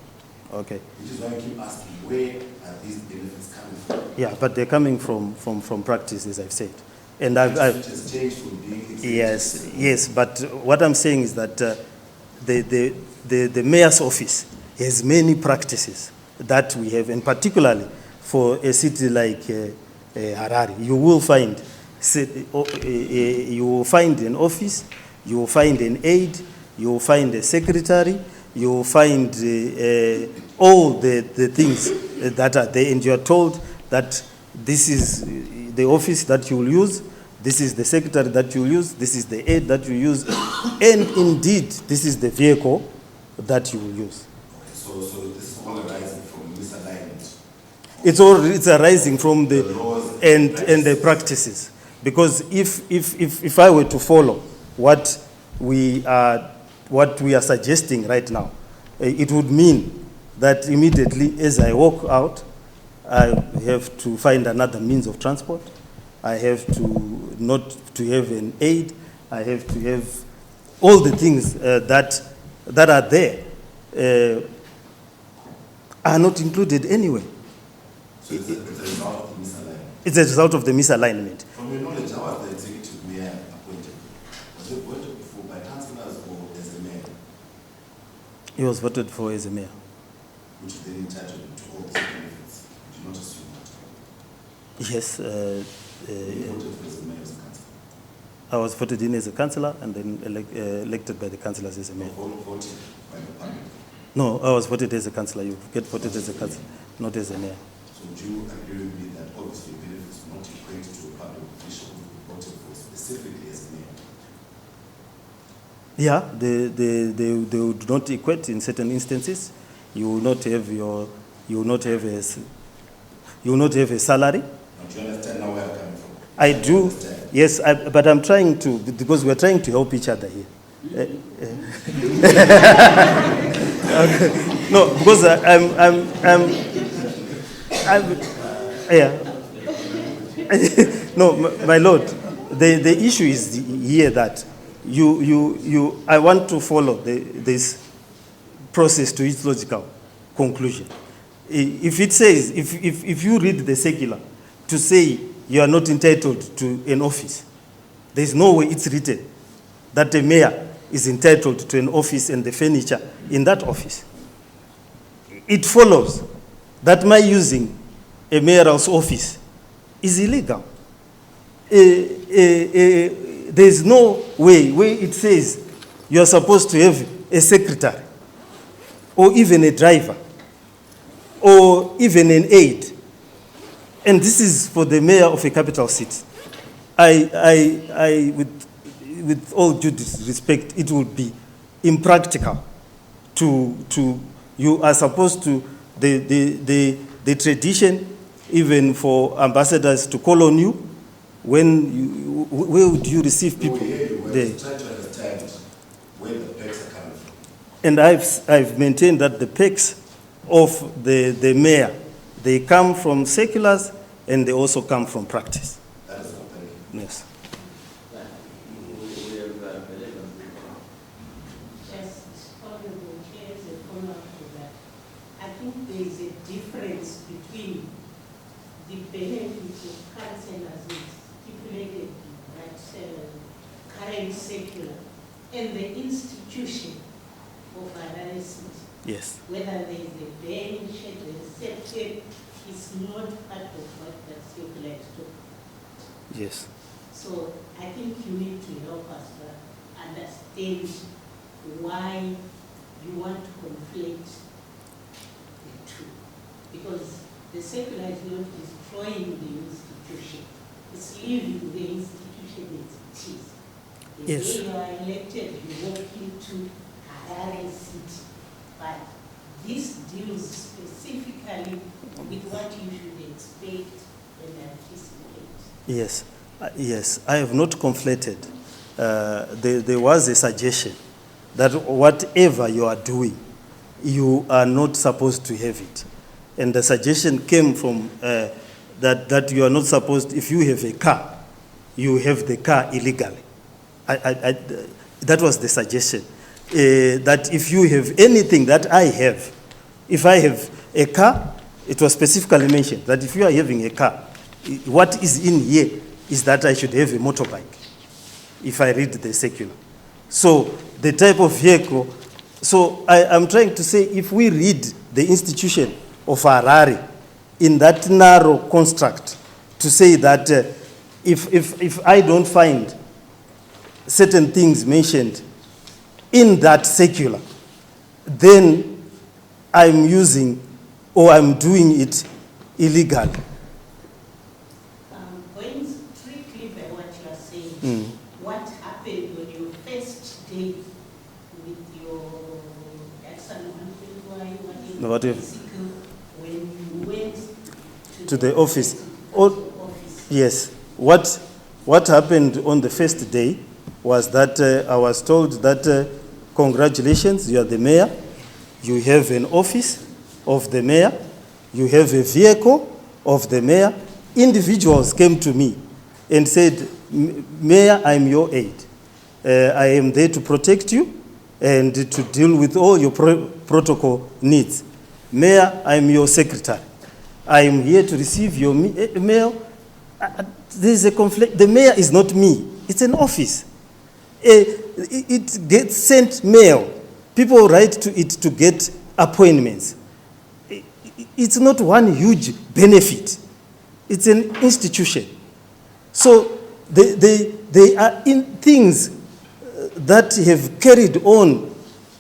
okay. Which is why I keep asking, where are these benefits coming from? Yeah, but they're coming from practice, as I've said. And Which has changed from being executive. yes, but what I'm saying is that the mayor's office has many practices that we have, and particularly for a city like Harare, you will find an office, you will find an aide, you will find a secretary, you will find all the things that are there, and you are told that this is the office that you will use, this is the secretary that you will use, this is the aide that you use, and indeed, this is the vehicle that you will use. So this is all arising from misalignment. It's arising from the laws and the practices. Because if I were to follow what we are suggesting right now, it would mean that immediately as I walk out, I have to find another means of transport. I have to not to have an aid. I have to have all the things that are there are not included anyway. So it's a result of the misalignment. It's a result of the misalignment. From your knowledge, how was the executive mayor appointed? Was it appointed before by councillors or as a mayor? He was voted for as a mayor. Which then entitled to all these benefits. Do you not assume that? Yes, You voted for as a mayor as a councillor? I was voted in as a councillor and then elected by the councillors as a mayor. Voted by the public? No, I was voted as a councillor. You get voted as a councillor, not as a mayor. So do you agree with me that obviously benefits do not equate to a public official who voted for specifically as a mayor? Yeah, they would not equate in certain instances. You will not have a salary. Now, do you understand now where I'm coming from? I do, Understand? yes, but I'm trying to, because we're trying to help each other here. Okay. No, because yeah. No, my lord, the issue is here that I want to follow this process to its logical conclusion. If it says, if you read the circular to say you are not entitled to an office, there's no way it's written that a mayor is entitled to an office and the furniture in that office. It follows that my using a mayor's office is illegal. There's no way where it says you are supposed to have a secretary or even a driver or even an aide. And this is for the mayor of a capital city. With all due respect, it would be impractical to you are supposed to, the tradition, even for ambassadors to call on you, where would you receive people? We're trying to understand where And I've maintained that the perks of the mayor, they come from seculars and they also come from practice. That is all. Thank you. Yes. Just honorable chair, as a follow-up to that, I think there is a difference between the benefits of councillors stipulated that current secular and the institution of analysis. Yes. Whether there is a bench, a reception, is not part of what that secular is talking. Yes. So I think you need to help us understand why you want to conflate the two. Because the secular is not destroying the institution. It's leaving the institution as it is. The Yes. day you are elected, you walk into Harare City. But this deals specifically with what you should expect and anticipate. Yes. Yes. I have not conflated. There was a suggestion that whatever you are doing, you are not supposed to have it. And the suggestion came from that you are not supposed, if you have a car, you have the car illegally. That was the suggestion. That if you have anything that I have, if I have a car, it was specifically mentioned that if you are having a car, what is in here is that I should have a motorbike, if I read the secular. So the type of vehicle, so I'm trying to say if we read the institution of Harare in that narrow construct to say that if I don't find certain things mentioned in that secular, then I'm using or I'm doing it illegally. Going strictly by what you are saying, what happened on your first day with your What if- bicycle when you went To the office. office? Yes. What happened on the first day was that I was told that congratulations, you are the mayor. You have an office of the mayor. You have a vehicle of the mayor. Individuals came to me and said, Mayor, I'm your aide. I am there to protect you and to deal with all your protocol needs. Mayor, I'm your secretary. I am here to receive your mail. There's a conflict. The mayor is not me. It's an office. It gets sent mail. People write to it to get appointments. It's not one huge benefit. It's an institution. So they are in things that have carried on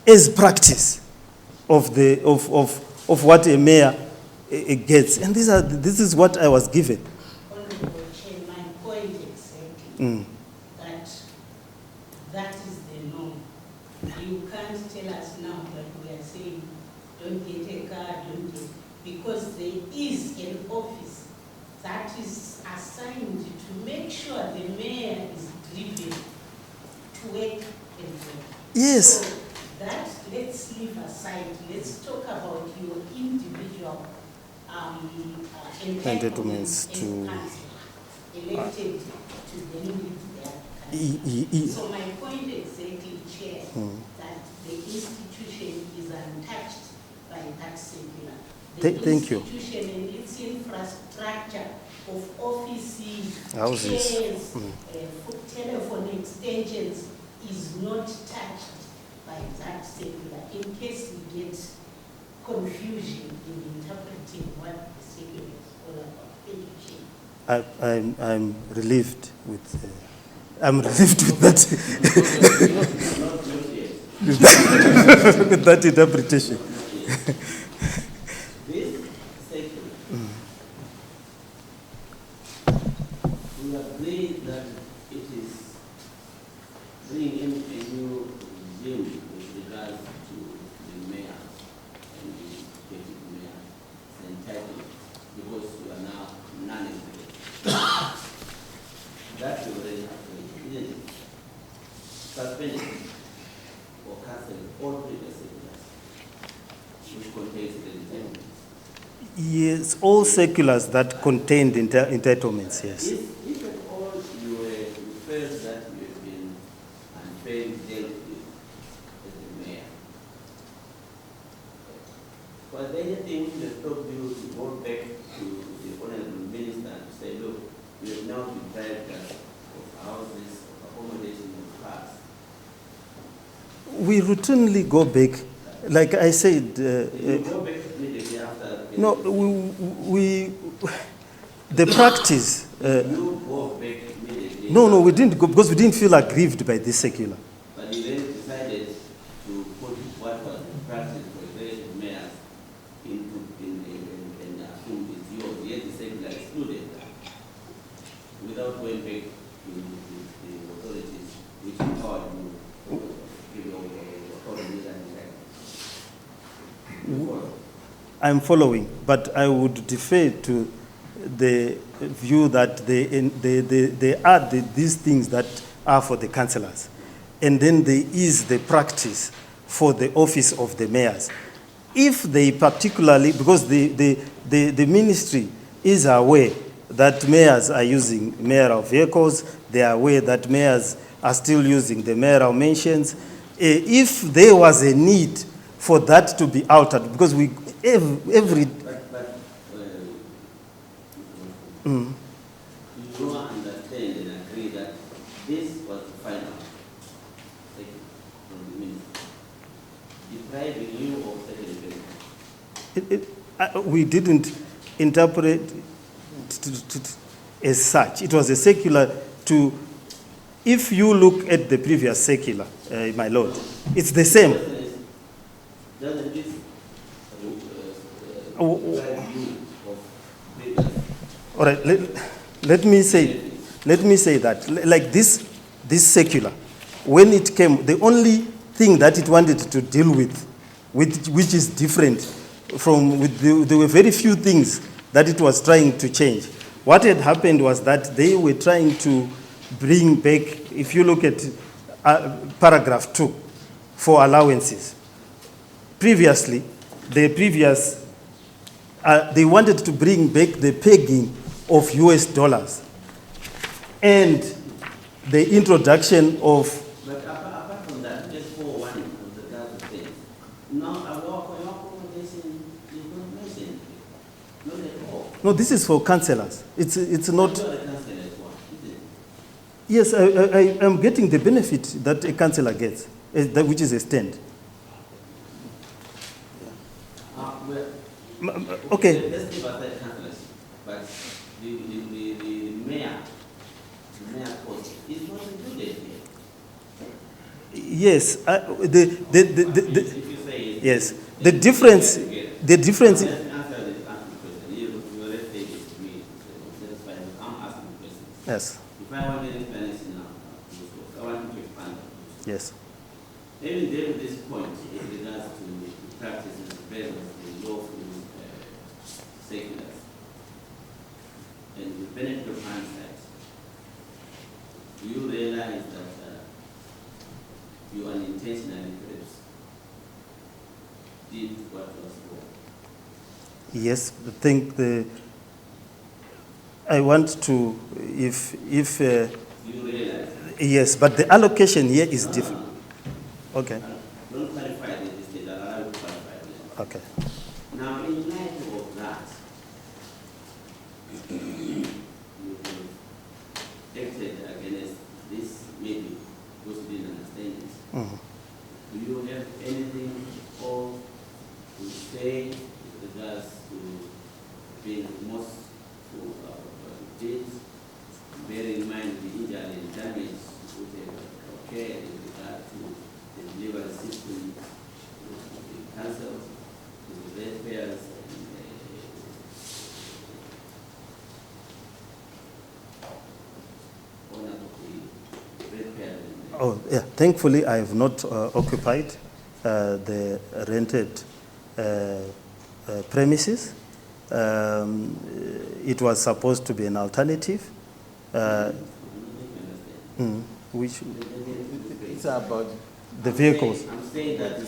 as practice of what a mayor gets. And this is what I was given. Honorable Chair, my point exactly, that is the norm. You can't tell us now that we are saying, don't get a car, don't get, because there is an office that is assigned to make sure the mayor is driven to work and work. Yes. So that, let's leave aside. Let's talk about your individual Entitlements as to- councillor, elected to then lead their council. So my point exactly, Chair, that the institution is untouched by that circular. The Thank you. institution and its infrastructure of offices, Houses. chairs, telephone extensions is not touched by that circular. In case we get confusion in interpreting what the circular is all about. Thank you, Chair. I'm relieved with. I'm relieved with that. With that interpretation. This section, we agree that it is bringing in a new regime with regards to the mayor and the deputy mayor entitled, because you are now non-executive. That you already have to, isn't it? Suspended or cancelled all previous Yes, all seculars that contained entitlements, yes. If at all you felt that you have been unfairly dealt with as the mayor, was there anything that stopped you to go back to the honorable minister and say, look, we have now deprived us of houses, of accommodation, of cars? We routinely go back, like I said. You go back immediately after. No, the practice. You go back immediately. No, we didn't go because we didn't feel aggrieved by this secular. But you then decided to put what was the practice for various mayors into and assumed it's yours, yet the secular excluded that, without going back to the authorities which empowered you to give your authorities and I'm following, but I would defer to the view that they add these things that are for the councillors. And then there is the practice for the office of the mayors. If they particularly, because the ministry is aware that mayors are using mayoral vehicles, they are aware that mayors are still using the mayoral mansions. If there was a need for that to be altered, because we every you don't understand and agree that this was the final statement from the minister, depriving you of second benefit. we didn't interpret it as such. It was a secular to, if you look at the previous secular, my lord, it's the same. Doesn't this deprive you of previous? All right, let me say that, like this secular, when it came, the only thing that it wanted to deal with which is different from, there were very few things that it was trying to change. What had happened was that they were trying to bring back, if you look at paragraph 2, for allowances. Previously, they wanted to bring back the pegging of US dollars and the introduction of. But apart from that, just for one of the other things, now our accommodation is not mentioned, not at all. No, this is for councillors. It's not. Not a councillor's one, is it? Yes, I am getting the benefit that a councillor gets, which is a stand. Okay. Let's leave aside councillors, but the mayor post is not included here. Yes, If you say yes. The difference. Let's answer the question. You let's say this to me. I'm asking questions. Yes. If I want an explanation now, I want you to expand. Yes. Even there at this point, in regards to the practices based on the lawful seculars, and the benefit of hindsight, do you realize that you unintentionally perhaps did what was wrong? Yes, I think I want to, if You realize? yes, but the allocation here is different. Okay. Don't clarify this state, allow you to clarify this. Okay. Now, in light of that, you have acted against this, maybe, because you didn't understand it. Mhm. Do you have anything more to say with regards to being remorseful of what you did? Bear in mind the injury and damage which have occurred in regard to the delivery system, the council, the ratepayers, and owner of the ratepayers. Oh, yeah. Thankfully, I have not occupied the rented premises. It was supposed to be an alternative. Which It's about the vehicles. I'm saying that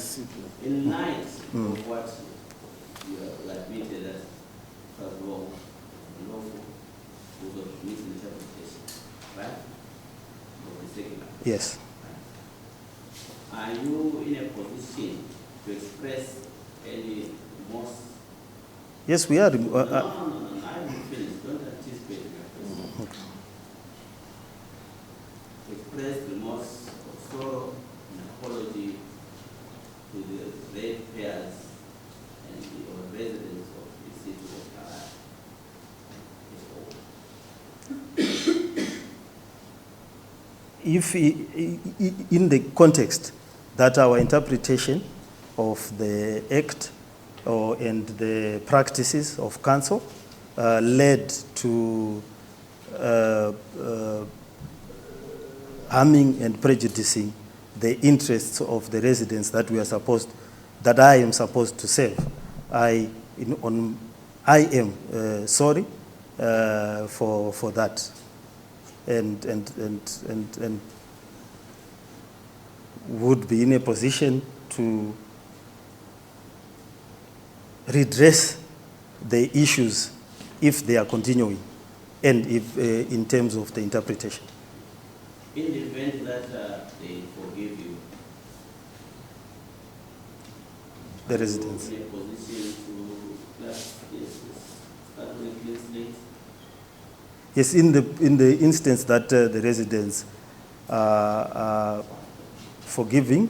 in light of what you have admitted that first of all, lawful, who will misinterpretation, right? Of the secular. Yes. Are you in a position to express any most? Yes, we are. No, I haven't finished. Don't anticipate my question. Express remorse of sorrow and apology to the ratepayers and the residents of the city of Harare. If in the context that our interpretation of the act and the practices of council led to harming and prejudicing the interests of the residents that I am supposed to serve, I am sorry for that, and would be in a position to redress the issues if they are continuing, and if in terms of the interpretation. In the event that they forgive you, The residents. are you in a position to start on a clean slate? Yes, in the instance that the residents are forgiving,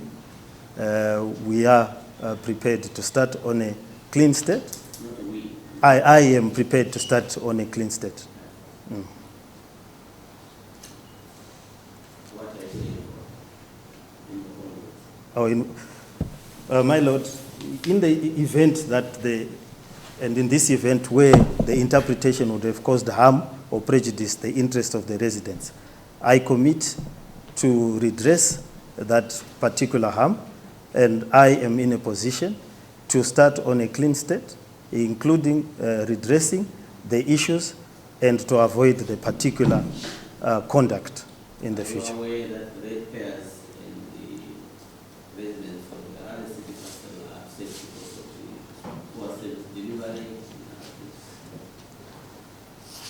we are prepared to start on a clean state. Not we. I am prepared to start on a clean state. What I say in the My Lord, in the event that and in this event where the interpretation would have caused harm or prejudice the interest of the residents, I commit to redress that particular harm, and I am in a position to start on a clean state, including redressing the issues and to avoid the particular conduct in the future. Are you aware that the ratepayers and the residents of the other city council are upset because of the poor service delivery?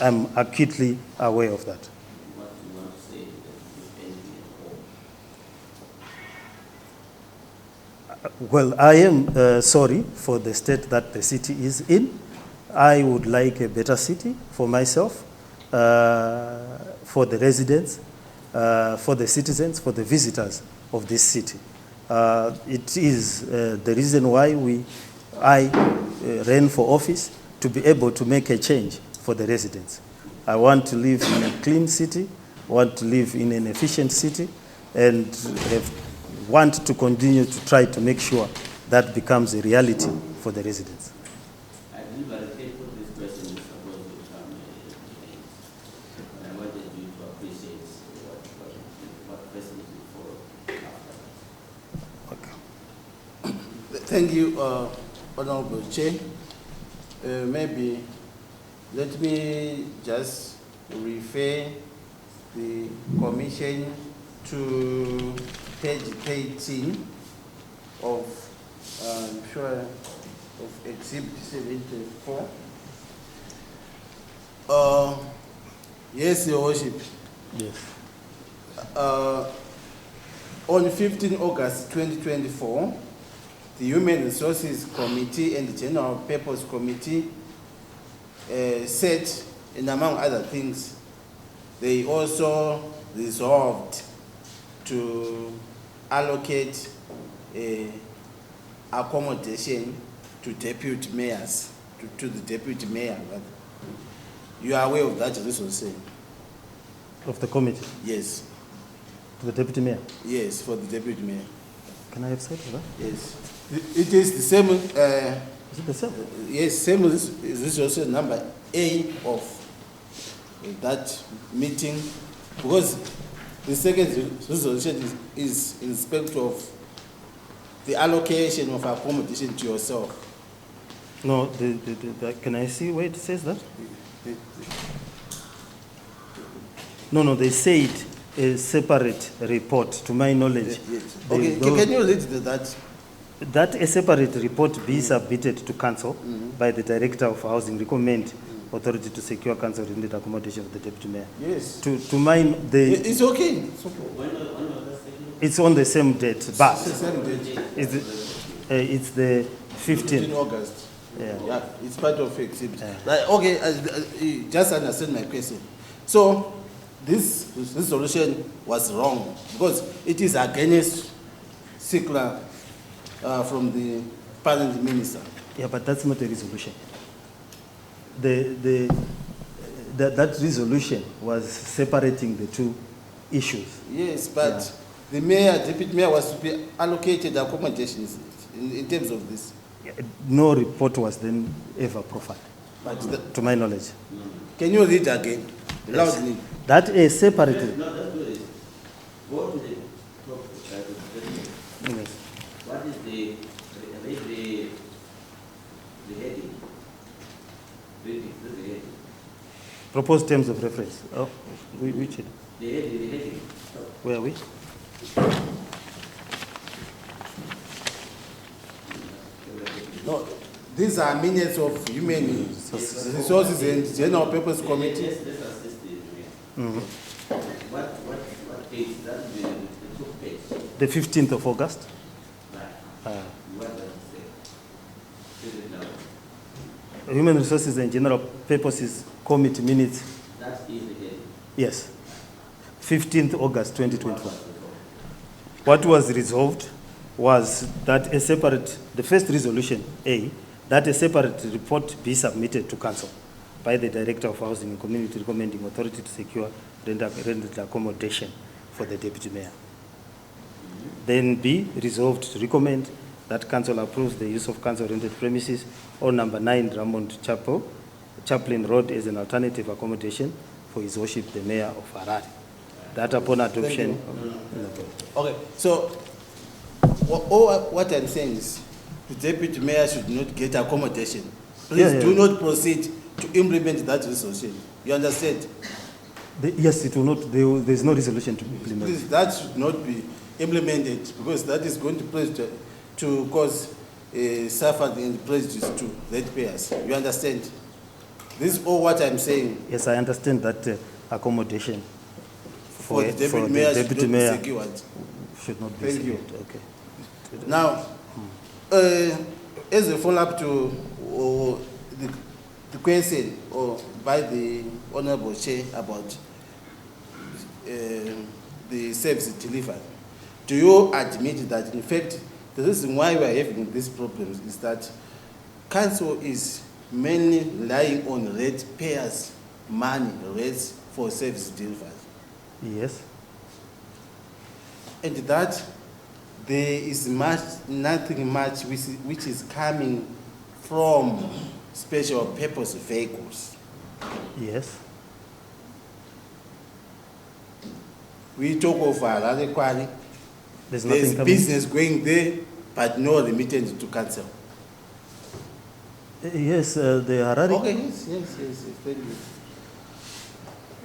I'm acutely aware of that. What do you want to say to them, if anything at all? Well, I am sorry for the state that the city is in. I would like a better city for myself, for the residents, for the citizens, for the visitors of this city. It is the reason why I ran for office, to be able to make a change for the residents. I want to live in a clean city, want to live in an efficient city, and want to continue to try to make sure that becomes a reality for the residents. I deliberately put this question is supposed to become a debate, but I wanted you to appreciate what precedent you follow after that. Thank you, Honorable Chair. Maybe let me just refer the Commission to page 13 of Exhibit 74. Yes, Your Worship. Yes. On 15 August 2024, the Human Resources Committee and the General Purpose Committee said, and among other things, they also resolved to allocate accommodation to deputy mayors, to the deputy mayor. You are aware of that resolution? Of the committee, Yes. to the deputy mayor. Yes, for the deputy mayor. Can I have sight of that? Yes. It is the same, Is it the same? yes, same resolution number A of that meeting, because the second resolution is in respect of the allocation of accommodation to yourself. No, can I see where it says that? No, they said a separate report, to my knowledge. Yes. Okay, can you read that? That a separate report be submitted to council by the Director of Housing, recommend authority to secure council rented accommodation for the deputy mayor. Yes. To mine, It's okay. It's okay. When was that second? it's on the same date, but It's the same date. it's the 15th. 15 August. Yeah. Yeah, it's part of exhibit. Yeah. Like, okay, you just understand my question. So, this resolution was wrong because it is against circular from the parent minister. Yeah, but that's not a resolution. That resolution was separating the two issues. Yes, but the mayor, deputy mayor was to be allocated accommodations in terms of this. No report was then ever proffered, But to my knowledge. can you read again loudly? That a separate. No, that's good. Go to the top side of the document. Yes. What is the heading? Read the heading. Proposed terms of reference. Oh, which? The heading. Where are we? No, these are minutes of human resources and general purpose committee. Let's assist the mayor. What page? That's the top page. The 15th of August. Right. What does it say? Read it now. Human Resources and General Purposes Committee minutes. That is the heading. Yes. 15th August 2021. What was resolved was that a separate, the first resolution, A, that a separate report be submitted to council by the Director of Housing and Community, recommending authority to secure rented accommodation for the deputy mayor. Then B, resolved to recommend that council approves the use of council rented premises on number 9 Drummond Chapel, Chaplin Road as an alternative accommodation for His Worship the Mayor of Harare. That upon adoption. Okay, so what I'm saying is the deputy mayor should not get accommodation. Please do not proceed to implement that resolution. You understand? Yes, it will not, there's no resolution to implement. Please, that should not be implemented because that is going to cause suffering and prejudice to ratepayers. You understand? This is all what I'm saying. Yes, I understand that accommodation For the deputy mayor should not be secured. should not be Thank you. secured. Okay. Now, as a follow-up to the question by the Honorable Chair about the service delivered, do you admit that, in fact, the reason why we are having these problems is that council is mainly relying on ratepayers' money, rates for service delivered? Yes. And that there is nothing much which is coming from special purpose vehicles. Yes. We talk of Harare Kwari. There's There's nothing coming. business going there, but no remittance to council. Yes, the Harare. Okay, yes, thank you.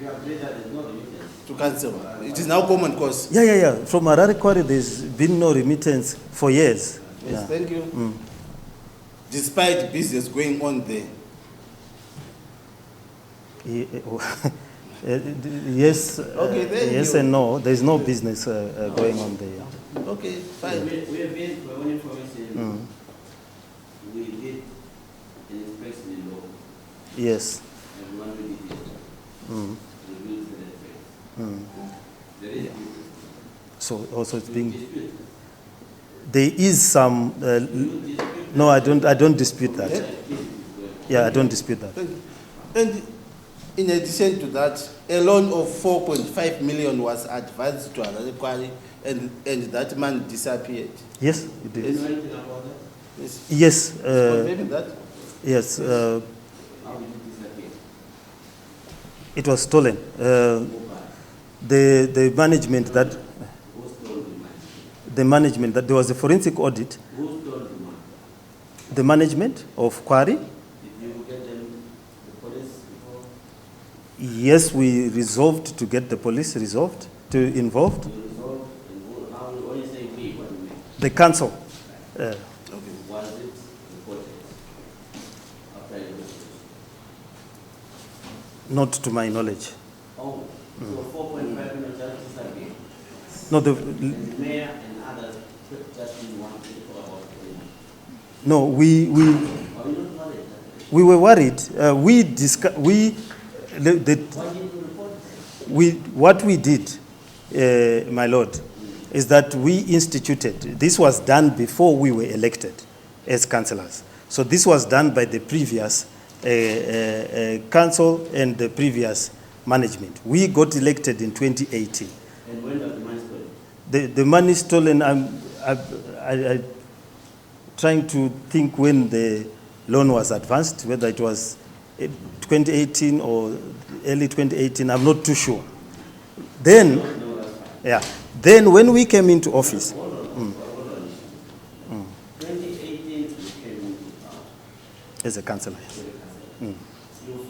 We agree that there's no remittance. To council. It is now common cause. Yeah. From Harare Quarry, there's been no remittance for years. Yes, Yeah. thank you. Despite business going on there. Yes, Okay, thank yes you. and no. There's no business going on there. Okay, fine. We have been, for one information, we did an inspection in law, Yes. and one we did it. We used the effect. There is So also it's being. dispute. There is some. No, I don't dispute that. Yeah, I don't dispute that. And in addition to that, a loan of 4.5 million was advanced to Harare Kwari, and that man disappeared. Yes, it Do you is. know anything about that? Yes. Yes. Confirming that? Yes. How did it disappear? It was stolen. The management that Who stole the money? the management that there was a forensic audit. Who stole the money? The management of Quarry. Did you get them, the police before? Yes, we resolved to get the police involved. You resolved, and how, when you say we, what do you mean? The council. Okay. Was it reported after your resolution? Not to my knowledge. Oh, so 4.5 million just disappeared? No, And the mayor and others just didn't want to talk about it. no, Are you not worried? we were worried. Why didn't you report it? What we did, my lord, is that we instituted, this was done before we were elected as councillors. So this was done by the previous council and the previous management. We got elected in 2018. And when was the money stolen? The money stolen, I'm trying to think when the loan was advanced, whether it was 2018 or early 2018, I'm not too sure. Then, No, that's fine. yeah, then when we came into office, Hold on. 2018, you came into power. as a councillor, You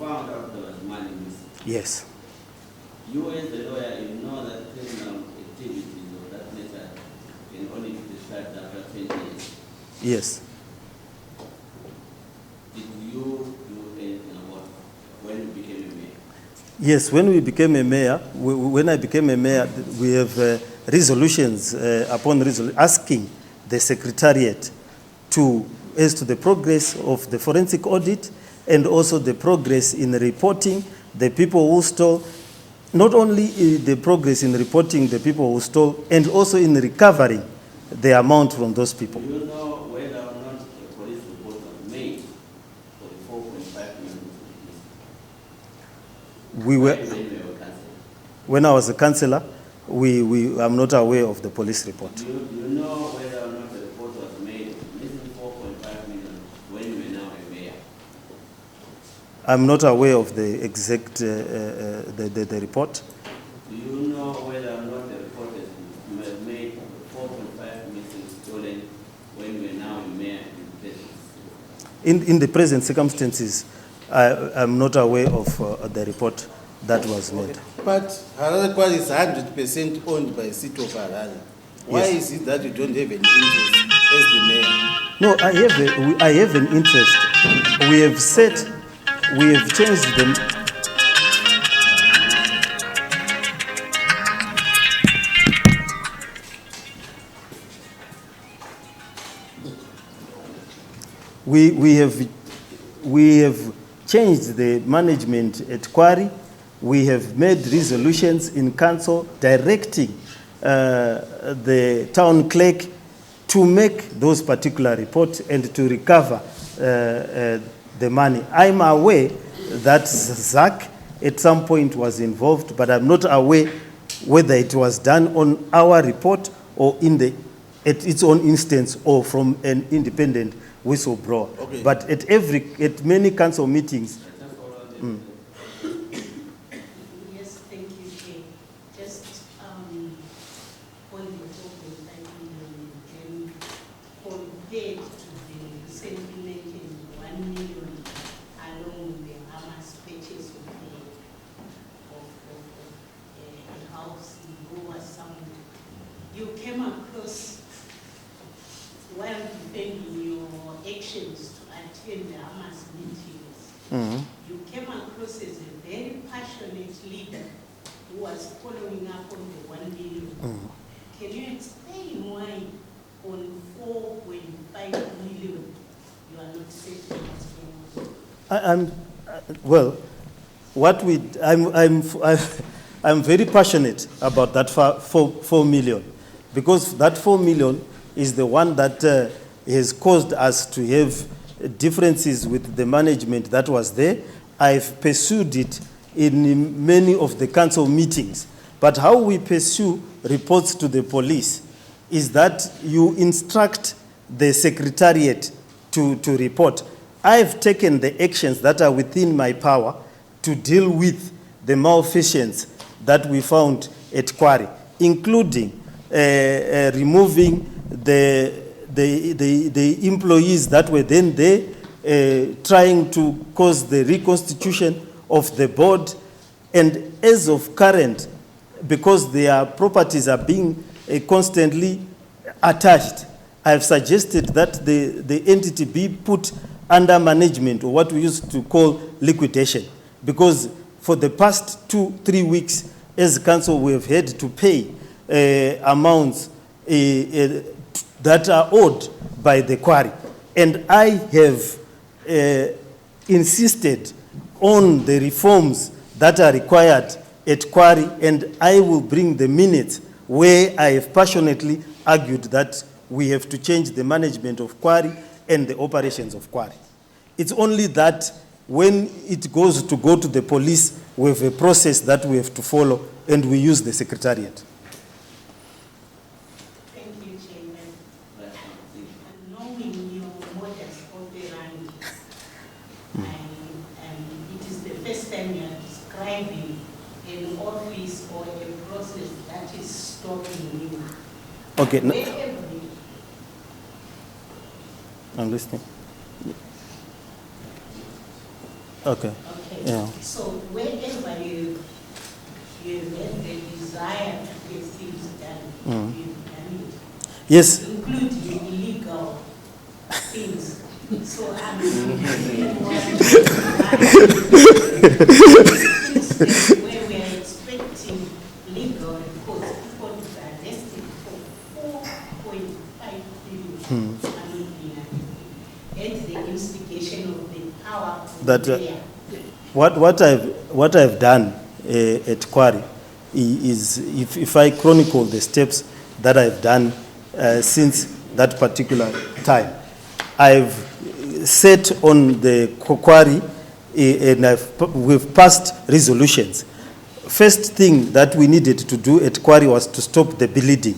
found out there was money missing. yes, You as the lawyer, you know that criminal activities of that nature can only be described after 20 years. yes. Did you do anything about when you became a mayor? Yes, when we became a mayor, when I became a mayor, we have resolutions upon resolution asking the secretariat as to the progress of the forensic audit and also the progress in reporting the people who stole, not only the progress in reporting the people who stole, and also in recovering the amount from those people. Do you know whether or not a police report was made for the 4.5 million? We were, When you were councillor? when I was a councillor, I'm not aware of the police report. Do you know whether or not the report was made missing 4.5 million when you were now a mayor? I'm not aware of the exact the report. Do you know whether or not the report was made 4.5 missing stolen when you were now a mayor in the In the present circumstances, I'm not aware of the report that was made. But Harare Kwale is 100% owned by the city of Harare. Why Yes. is it that you don't have an interest as the mayor? No, I have an interest. We have changed them. We have changed the management at Quarry. We have made resolutions in council directing the town clerk to make those particular reports and to recover the money. I'm aware that Zach at some point was involved, but I'm not aware whether it was done on our report or at its own instance or from an independent whistleblower. Okay. But at many council meetings, Yes, thank you, Chair. Just point the 4.5 million and compared to the recently mentioned 1 million along the Hamas purchase of a house in Lower Sound. You came across, while defending your actions to attend the Hamas meetings, you came across as a very passionate leader who was following up on the 1 million. Can you explain why on 4.5 million you are not setting what's going on? I'm very passionate about that 4 million, because that 4 million is the one that has caused us to have differences with the management that was there. I've pursued it in many of the council meetings. But how we pursue reports to the police is that you instruct the secretariat to report. I've taken the actions that are within my power to deal with the malfeasance that we found at Quarry, including removing the employees that were then there, trying to cause the reconstitution of the board. And as of current, because their properties are being constantly attached, I have suggested that the entity be put under management, or what we used to call liquidation, because for the past 2-3 weeks, as council, we have had to pay amounts that are owed by the quarry. And I have insisted on the reforms that are required at quarry, and I will bring the minutes where I have passionately argued that we have to change the management of quarry and the operations of quarry. It's only that when it goes to go to the police, we have a process that we have to follow, and we use the secretariat. Thank you, Chairman. And knowing your modus operandi, it is the first time you are describing an office or a process that is stopping you. Okay. Wherever I'm listening. Okay. Okay. Yeah. So wherever you have the desire to get things done, you've done it. Yes. Including illegal things. So I'm where we are expecting legal because people are arrested for 4.5 billion. And the instigation of the power of That, the what I've done at Quarry is, if I chronicle the steps that I've done since that particular time, I've set on the Quarry and we've passed resolutions. First thing that we needed to do at Quarry was to stop the bleeding.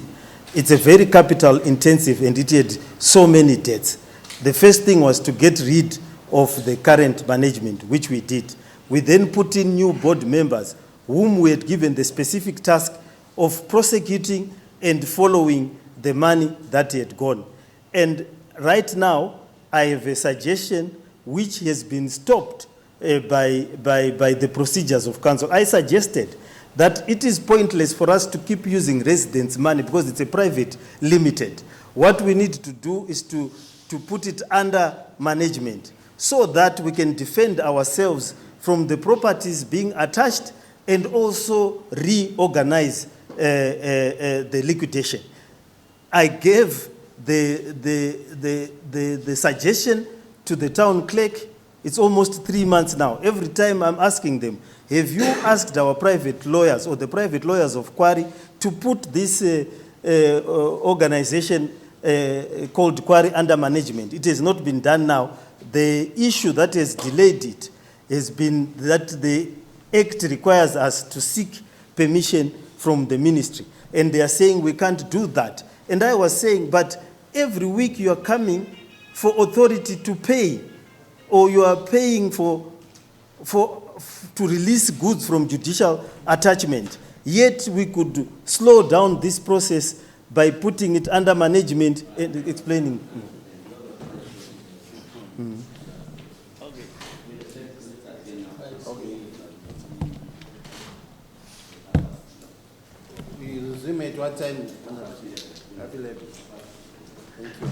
It's a very capital intensive and it had so many deaths. The first thing was to get rid of the current management, which we did. We then put in new board members whom we had given the specific task of prosecuting and following the money that had gone. And right now, I have a suggestion which has been stopped by the procedures of council. I suggested that it is pointless for us to keep using residents' money because it's a private limited. What we need to do is to put it under management so that we can defend ourselves from the properties being attached and also reorganize the liquidation. I gave the suggestion to the town clerk. It's almost 3 months now. Every time I'm asking them, have you asked our private lawyers or the private lawyers of Quarry to put this organization called Quarry under management? It has not been done now. The issue that has delayed it has been that the Act requires us to seek permission from the ministry. And they are saying we can't do that. And I was saying, but every week you are coming for authority to pay, or you are paying to release goods from judicial attachment. Yet we could slow down this process by putting it under management and explaining. We resume at what time? Thank you.